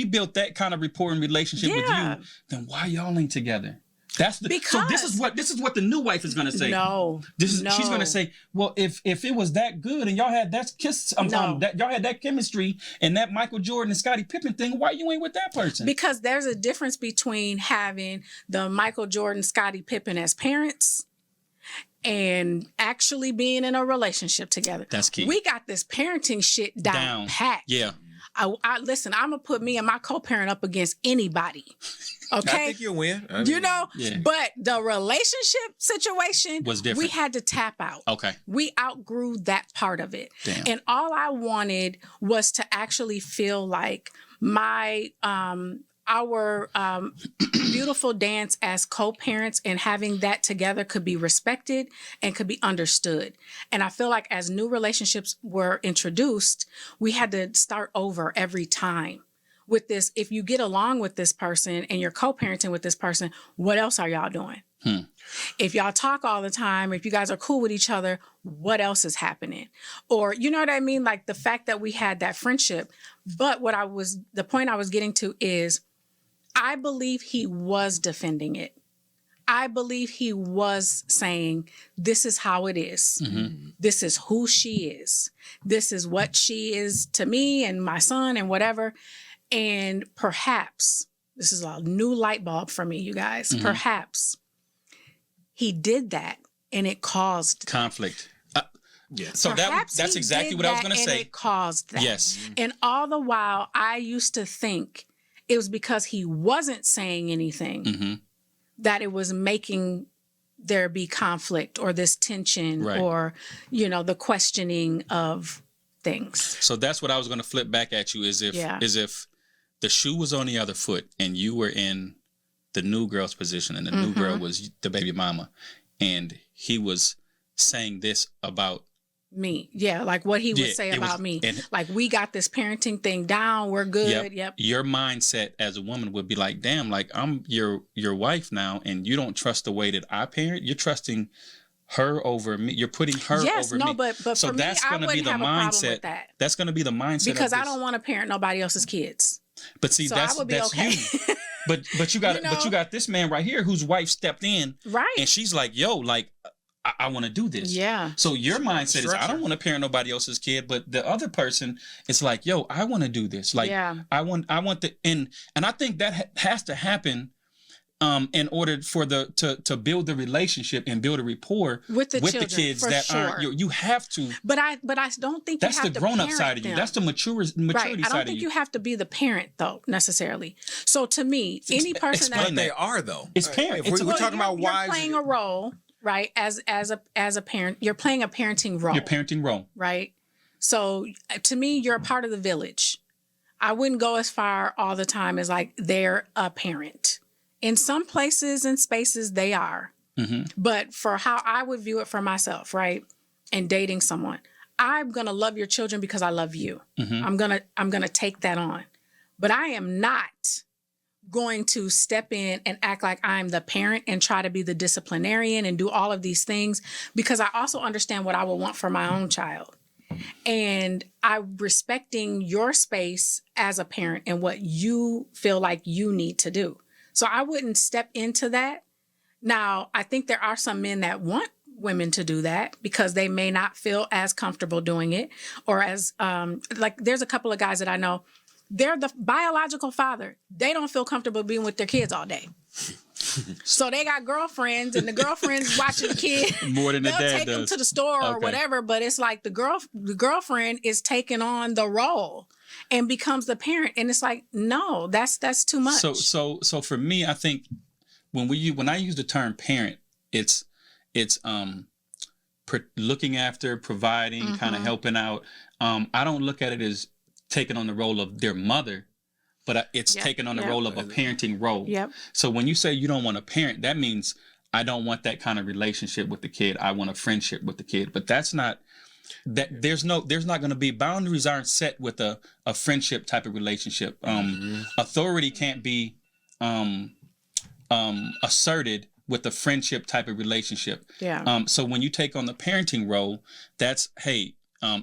built that kind of rapport and relationship with Yeah. you, then why y'all ain't together? That's the Because- so this is what the new wife is gonna say. No. She's gonna say, well, if it was that good and y'all had that y'all had that chemistry and that Michael Jordan and Scottie Pippen thing, why you ain't with that person? Because there's a difference between having the Michael Jordan, Scottie Pippen as parents and actually being in a relationship together. That's key. We got this parenting shit down pat. Yeah. I listen, I'm going to put me and my co-parent up against anybody. Okay? I think you'll win. I mean, Yeah. But the relationship situation Was different. We had to tap out. Okay. We outgrew that part of it. Damn. And all I wanted was to actually feel like my our beautiful dance as co-parents and having that together could be respected and could be understood. And I feel like as new relationships were introduced, we had to start over every time with this. If you get along with this person and you're co-parenting with this person, what else are y'all doing? If y'all talk all the time, if you guys are cool with each other, what else is happening? Or, you know what I mean? Like the fact that we had that friendship. But the point I was getting to is, I believe he was defending it. I believe he was saying, this is how it is. This is who she is. This is what she is to me and my son and whatever. And perhaps, this is a new light bulb for me, you guys. Perhaps he did that and it caused Conflict. Yeah. So Perhaps that's he exactly did what I was that gonna and say. it caused that. Yes. And all the while, I used to think it was because he wasn't saying anything that it was making there be conflict or this tension Right. or, the questioning of things. So that's what I was going to flip back at you is if the shoe was on the other foot and you were in the new girl's position and the new girl was the baby mama and he was saying this about Me. Yeah. Like what he would say about me. Like, we got this parenting thing down. We're good. Yep. Your mindset as a woman would be like, damn, like I'm your wife now and you don't trust the way that I parent. You're trusting her over me. You're putting her over me. But so for me, that's I going to be wouldn't the have a problem mindset. with that. That's going to be the mindset Because of I this. don't want to parent nobody else's kids. But see, So that's I would be okay. you. But you got this man right here whose wife stepped in, Right. and she's like, "Yo, like I want to do this." Yeah. So your mindset is, I don't want to parent nobody else's kid, but the other person is like, "Yo, I want to do this." Like, Yeah. I want the and I think that has to happen in order for to build the relationship and build a rapport with the children, kids that sure. aren't you have to. But I don't think that's you have the to grown up parent side of you. them. That's the maturity side of you. Right. I don't think you have to be the parent though necessarily. So to me, any person explain that They are though. It's parent. If we're talking about you're wives. playing a role, right? As a parent, you're playing a parenting role. Your parenting role. Right. So to me, you're a part of the village. I wouldn't go as far all the time as like they're a parent. In some places and spaces, they are. Mm-hmm. But for how I would view it for myself, right? And dating someone, I'm gonna love your children because I love you. Mm-hmm. I'm gonna take that on. But I am not going to step in and act like I'm the parent and try to be the disciplinarian and do all of these things, because I also understand what I would want for my own child. And I'm respecting your space as a parent and what you feel like you need to do. So I wouldn't step into that. Now, I think there are some men that want women to do that because they may not feel as comfortable doing it, or as like there's a couple of guys that I know, they're the biological father. They don't feel comfortable being with their kids all day. So they got girlfriends, and the girlfriends watching the kid. More than the They'll dad take them does. to the store or whatever, but it's like the girlfriend is taking on the role and becomes the parent, and it's like, no, that's too much. So for me, I think when I use the term parent, it's looking after, providing, kind of helping out. I don't look at it as taking on the role of their mother, but it's taking on the role of a parenting role. Yep. So when you say you don't want a parent, that means I don't want that kind of relationship with the kid. I want a friendship with the kid. But that's not that there's not going to be, boundaries aren't set with a friendship type of relationship. Authority can't be asserted with a friendship type of relationship. Yeah. So when you take on the parenting role, that's, hey,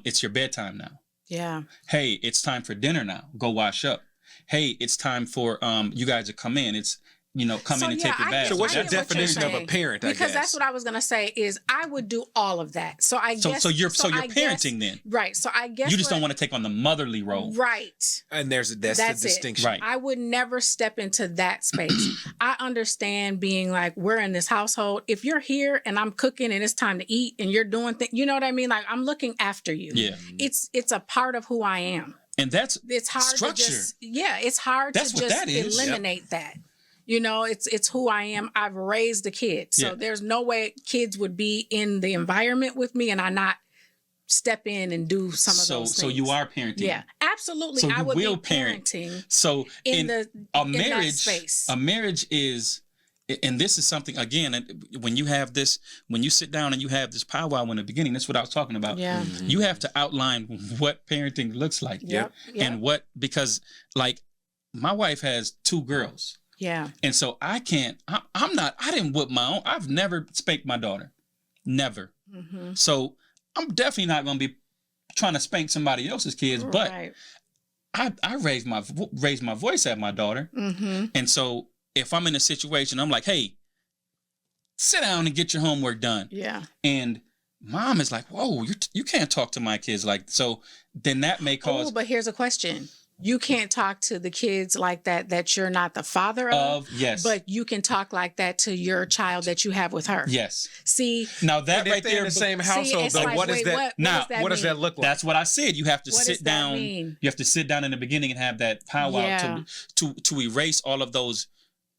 it's your bedtime now. Yeah. Hey, it's time for dinner now. Go wash up. Hey, it's time for you guys to come in. It's, come in and take your bath. So what's your I get what you're definition of a saying. parent, I Because guess? that's what I was going to say is I would do all of that. So I guess. So you're I parenting guess, then. Right. So I guess. You just don't want to take on the motherly role. Right. And that's the distinction. Right. I would never step into that space. I understand being like, we're in this household. If you're here and I'm cooking and it's time to eat and you're doing things, you know what I mean? Like, I'm looking after you. Yeah. It's a part of who I am. And that's It's hard structure. to just, it's hard That's to what just that is. eliminate that. It's who I am. I've raised a kid. So there's no way kids would be in the environment with me and I not step in and do some of those things. So you are parenting. Yeah, absolutely. So I you would will be parent. parenting So in that space. A marriage is, and this is something, again, when you sit down and you have this powwow in the beginning, that's what I was talking about. Yeah. You have to outline what parenting looks like. Yep. And because like my wife has 2 girls. Yeah. And so I didn't whip my own. I've never spanked my daughter. Never. Mm-hmm. So I'm definitely not going to be trying to spank somebody else's kids, but Right. I raised my voice at my daughter. Mm-hmm. And so if I'm in a situation, I'm like, hey, sit down and get your homework done. Yeah. And mom is like, whoa, you can't talk to my kids like, so then that may cause. Oh, but here's a question. You can't talk to the kids like that you're not the father of. Yes. But you can talk like that to your child that you have with her. Yes. See. Now that And if right they're in there. the same household, it's though, like, what is wait, that? what does that mean? Look like? That's what I said. You have to What sit does that down. mean? You have to sit down in the beginning and have that powwow Yeah. to erase all of those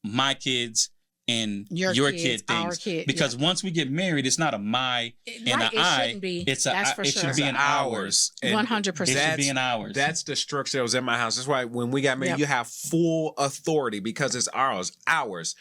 my kids and your kids, kid things. our kid, because once we get married, it's not a my and right, a it I. shouldn't be. It's That's a. for It sure. should be an ours. 100%. It should be an ours. That's the structure that was in my house. That's why when we got married, Yep. you have full authority because it's ours.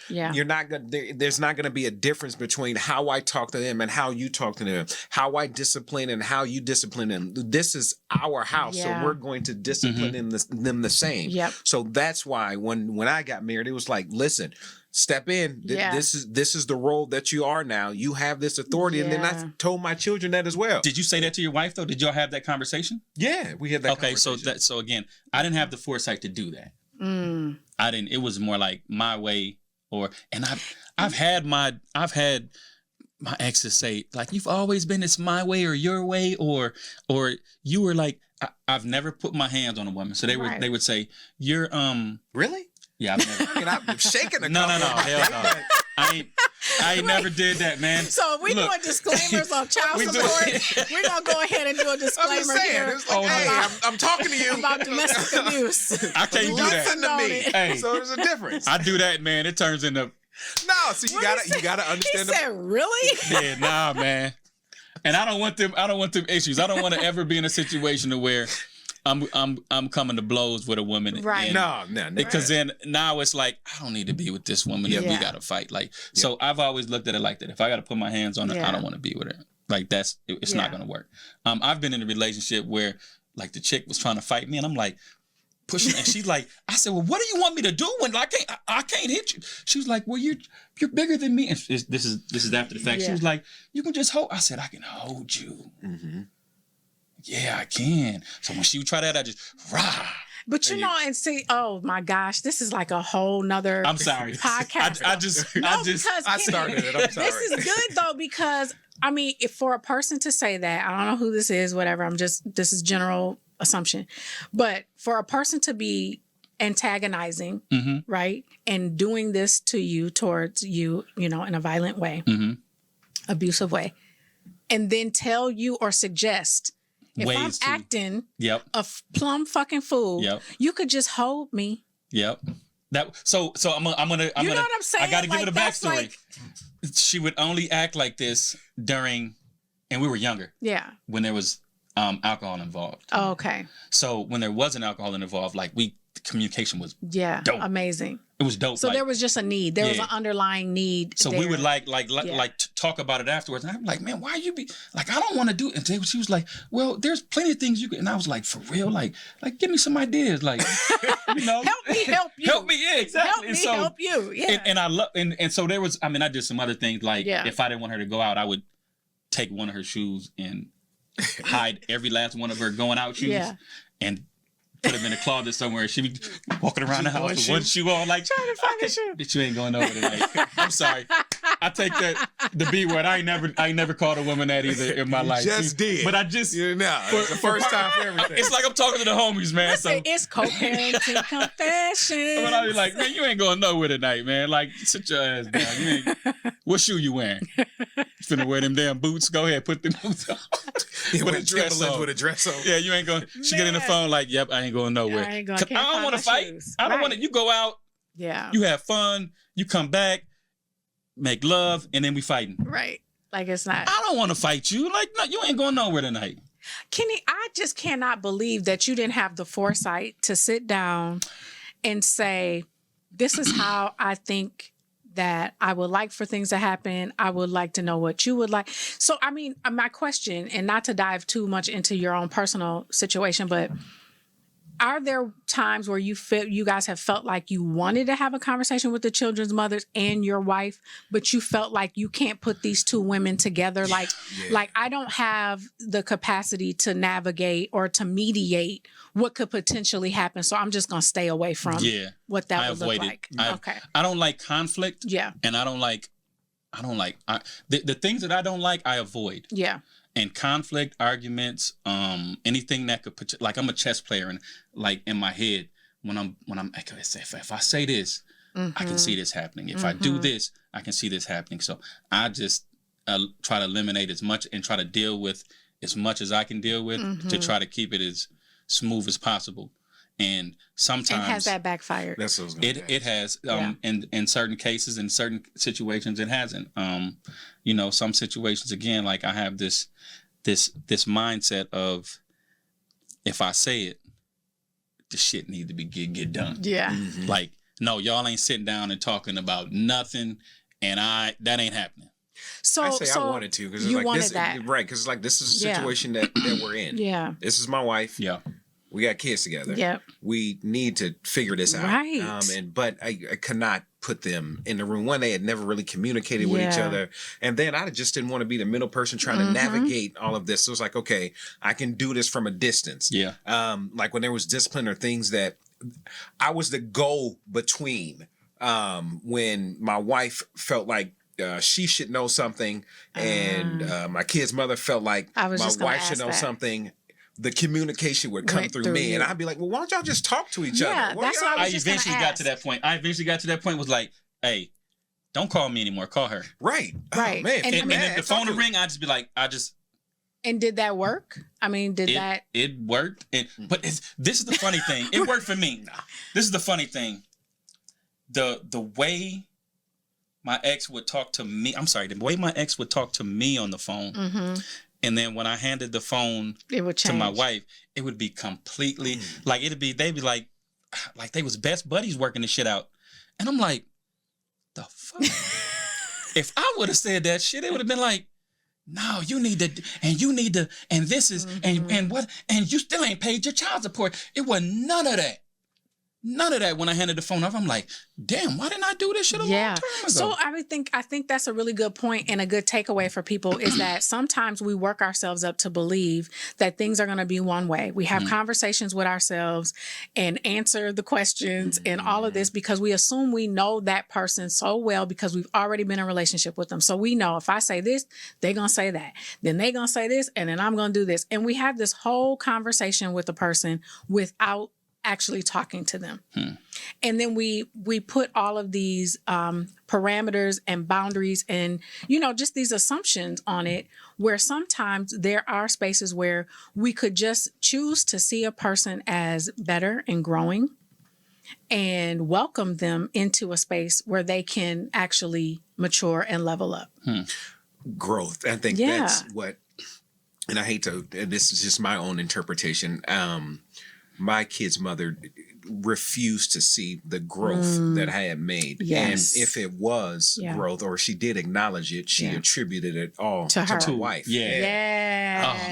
Yeah. You're not gonna. There's not gonna be a difference between how I talk to them and how you talk to them, how I discipline and how you discipline them. This is our house, Yeah. so we're going to discipline them the same. Yep. So that's why when I got married, it was like, listen. Step in. Yeah. This is the role that you are now. You have this authority, and then Yeah. I told my children that as well. Did you say that to your wife though? Did y'all have that conversation? Yeah, we had that. Okay, conversation. so again, I didn't have the foresight to do that. Mm. I didn't. It was more like my way, I've had my exes say like, you've always been it's my way or your way, or you were like, I've never put my hands on a woman, so they Right. would say you're Really? Yeah, I've never. I mean, I'm shaking a No, couple. hell no. I ain't never did that, man. So if we doing disclaimers on child support, we're gonna go ahead and do a I'm disclaimer just saying. here It's like, hey, I'm talking to you about domestic abuse. I can't do that. Listen to me. Hey. So there's a difference. I do that, man. It turns into No, so you gotta He understand. said, "Really?" yeah, nah, man. And I don't want them issues. I don't want to ever be in a situation to where I'm coming to blows with a woman. Right. And, No. Because then now it's like, I don't need to be with this woman if we got to fight. Like, so I've always looked at it like that. If I got to put my hands on her, I don't want to be with her. Like it's not going to work. I've been in a relationship where like the chick was trying to fight me and I'm like pushing, and she's like, I said, well, what do you want me to do when I can't hit you? She was like, well, you're bigger than me. And this is after the fact. She was like, you can just hold. I said, I can hold you. Mm-hmm. Yeah, I can. So when she would try that, I just rah. But and see, oh my gosh, this is like a whole nother I'm sorry. podcast. I started it. I'm sorry. This is good though, because I mean, if for a person to say that, I don't know who this is, whatever. This is general assumption, but for a person to be antagonizing, right, and doing this to you, towards you, in a violent way, abusive way, and then tell you or suggest, if I'm acting a plumb fucking fool, you could just hold me. Yep. So I'm gonna. You know what I'm saying? I got to give like, it a backstory. She would only act like this during, and we were younger. Yeah. When there was alcohol involved. Oh, okay. So when there wasn't alcohol involved, like communication was dope. Amazing. It was dope. So there was just a need. There was an underlying need. So we would like talk about it afterwards. And I'm like, man, why you be like, I don't want to do it. And she was like, well, there's plenty of things you could. And I was like, for real? Like give me some ideas. Like, help me help you. Help me, yeah, exactly. Help me help you. Yeah. And I love, and so there was, I did some other things. Like if I didn't want her to go out, I would take one of her shoes and hide every last one of her going out shoes and put them in a closet somewhere. She'd be walking around the house with one shoe on, like, trying to find a shoe. Bitch, you ain't going over tonight. I'm sorry. I take the B word. I ain't never called a woman that either in my life. Just did. But I just it's the first time for everything. It's like I'm talking to the homies, man. Listen, it's co-parenting confessions. But I be like, man, you ain't going nowhere tonight, man. Like, sit your ass down. You ain't, what shoe you wearing? You finna wear them damn boots? Go ahead, put them boots on. With a dress on. With a dress on. Yeah, you ain't going. She get in the phone like, yep, I ain't going nowhere. I don't want to fight. Shoes. I don't want to. You go out. Yeah. You have fun. You come back, make love, and then we fighting. Right. Like it's not. I don't want to fight you. Like, no, you ain't going nowhere tonight. Kenny, I just cannot believe that you didn't have the foresight to sit down and say, this is how I think that I would like for things to happen. I would like to know what you would like. So, my question, and not to dive too much into your own personal situation, but are there times where you guys have felt like you wanted to have a conversation with the children's mothers and your wife, but you felt like you can't put these two women together? Like I don't have the capacity to navigate or to mediate what could potentially happen. So I'm just going to stay away from what that would look like. Okay. I don't like conflict. Yeah. And I don't like the things that I don't like, I avoid. Yeah. And conflict, arguments, anything that could put, like I'm a chess player, and like in my head, when I'm if I say this, I can see this happening. If I do this, I can see this happening. So I just try to eliminate as much and try to deal with as much as I can deal with to try to keep it as smooth as possible. And sometimes has that backfired? That's what I was gonna say. It has. In certain cases, in certain situations, it hasn't. Some situations, again, like I have this mindset of, if I say it, the shit need to be get done. Yeah. Mm-hmm. Like, no, y'all ain't sitting down and talking about nothing, and that ain't happening. So I wanted to, because you like wanted this, that, right? Because like this is a situation that we're in. Yeah. This is my wife. Yeah. We got kids together. Yep. We need to figure this out. Right. But I could not put them in the room. One, they had never really communicated with each other. And then I just didn't want to be the middle person trying to navigate all of this. So it's like, okay, I can do this from a distance. Yeah. Like when there was discipline or things that I was the go between, when my wife felt like she should know something, and my kid's mother felt like my wife should know something. the communication would come Went through through me, you. and I'd be like, well, why don't y'all just talk to each Yeah, other? that's what I I was just gonna eventually got to ask. that point. Was like, hey, don't call me anymore. Call her. Right. Right. Oh, man. And- And if the phone talk would to- ring, I'd just be like, And did that work? I mean, did that? It worked. But this is the funny thing. It worked for me. This is the funny thing. The way my ex would talk to me. I'm sorry. The way my ex would talk to me on the phone, and then when I handed the phone It would to change. my wife, it would be completely like they'd be like they was best buddies working this shit out, and I'm like, the fuck. If I would have said that shit, it would have been like, no, you need to, and this is, and what, and you still ain't paid your child support. It wasn't none of that. None of that when I handed the phone off. I'm like, damn, why didn't I do this shit a long time ago? So I think that's a really good point, and a good takeaway for people is that sometimes we work ourselves up to believe that things are going to be one way. We have conversations with ourselves and answer the questions and all of this because we assume we know that person so well because we've already been in a relationship with them. So we know if I say this, they're going to say that. Then they're going to say this, and then I'm going to do this. And we have this whole conversation with the person without actually talking to them. And then we put all of these parameters and boundaries and, just these assumptions on it, where sometimes there are spaces where we could just choose to see a person as better and growing and welcome them into a space where they can actually mature and level up. Growth. I think that's what, and I hate to, and this is just my own interpretation. My kid's mother refused to see the growth that I had made. Yes. And if it was growth, or she did acknowledge it, she attributed it all To her. to my wife. Oh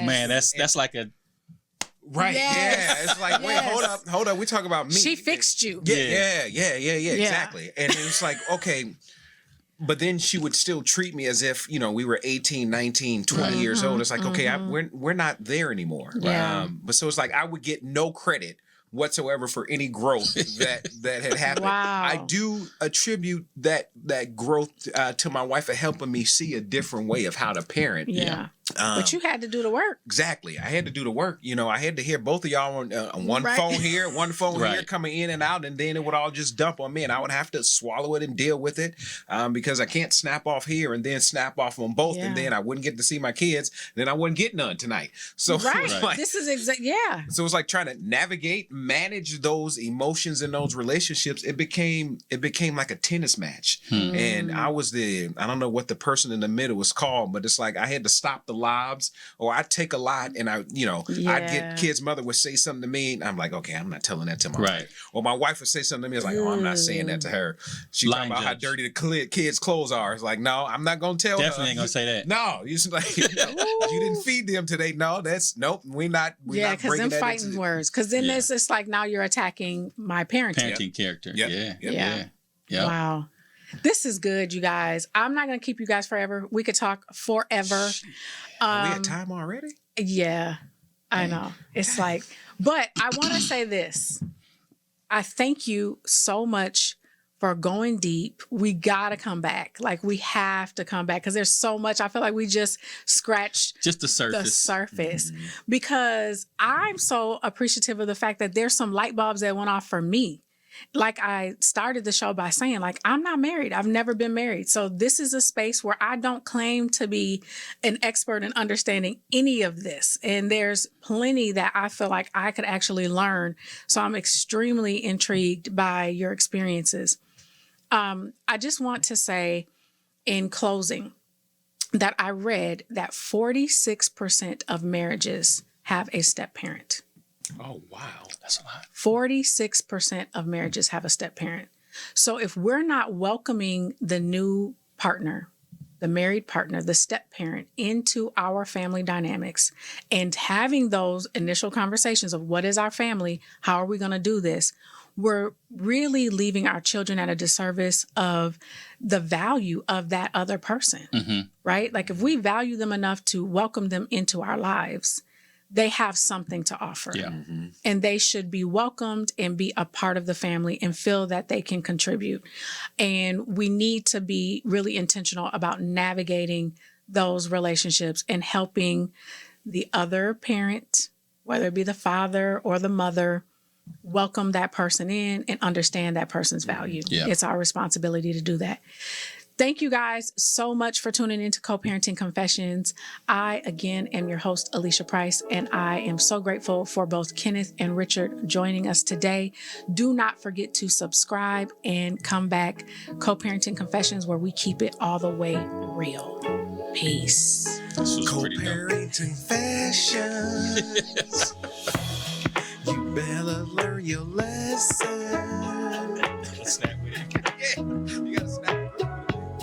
man, that's like a Right. Yes. Yeah. It's like, wait, hold up. We talk about me. She fixed you. Yeah. Exactly. And it's like, okay. But then she would still treat me as if, we were 18, 19, 20 years old. It's like, okay, we're not there anymore. Yeah. But so it's like I would get no credit whatsoever for any growth that had happened. Wow. I do attribute that growth to my wife for helping me see a different way of how to parent. Yeah. But you had to do the work. Exactly. I had to do the work. I had to hear both of y'all on one Right. phone here, one phone here, Right. coming in and out, and then it would all just dump on me, and I would have to swallow it and deal with it because I can't snap off here and then snap off on both, and then I wouldn't get to see my kids, then I wouldn't get none tonight. So Right. like, This is so it's like trying to navigate, manage those emotions and those relationships. It became like a tennis match, and I don't know what the person in the middle was called, but it's like I had to stop the lobs, or I'd take a lot, and I'd get kids' mother would say something to me, and I'm like, okay, I'm not telling that to my wife. Or my wife would say something to me, it's like, oh, I'm not saying that to her. She talking about how dirty the kids' clothes are. It's like, no, I'm not gonna tell her. Definitely ain't gonna say that. No, you just like, you didn't feed them today. No, nope. We're not because them that fighting into- words. Because then it's like now you're attacking my parenting. Character. Yep. Yeah. Wow. This is good, you guys. I'm not going to keep you guys forever. We could talk forever. Are we at time already? Yeah, I know. It's like, but I want to say this. I thank you so much for going deep. We got to come back. Like, we have to come back because there's so much. I feel like we just scratched Just the surface. Because I'm so appreciative of the fact that there's some light bulbs that went off for me. Like I started the show by saying, like, I'm not married. I've never been married. So this is a space where I don't claim to be an expert in understanding any of this. And there's plenty that I feel like I could actually learn. So I'm extremely intrigued by your experiences. I just want to say in closing that I read that 46% of marriages have a step parent. Oh, wow. That's a lot. 46% of marriages have a step parent. So if we're not welcoming the new partner, the married partner, the step parent into our family dynamics and having those initial conversations of what is our family, how are we going to do this, we're really leaving our children at a disservice of the value of that other person, right? Like if we value them enough to welcome them into our lives, they have something to offer. Yeah. And they should be welcomed and be a part of the family and feel that they can contribute. And we need to be really intentional about navigating those relationships and helping the other parent whether it be the father or the mother, welcome that person in and understand that person's value. Yeah. It's our responsibility to do that. Thank you guys so much for tuning into Co-Parenting Confessions. I, again, am your host, Alicia Price, and I am so grateful for both Kenneth and Richard joining us today. Do not forget to subscribe and come back. Co-Parenting Confessions, where we keep it all the way real. Peace. This was pretty dope. Co-parenting fashions. You better learn your lesson. Snap with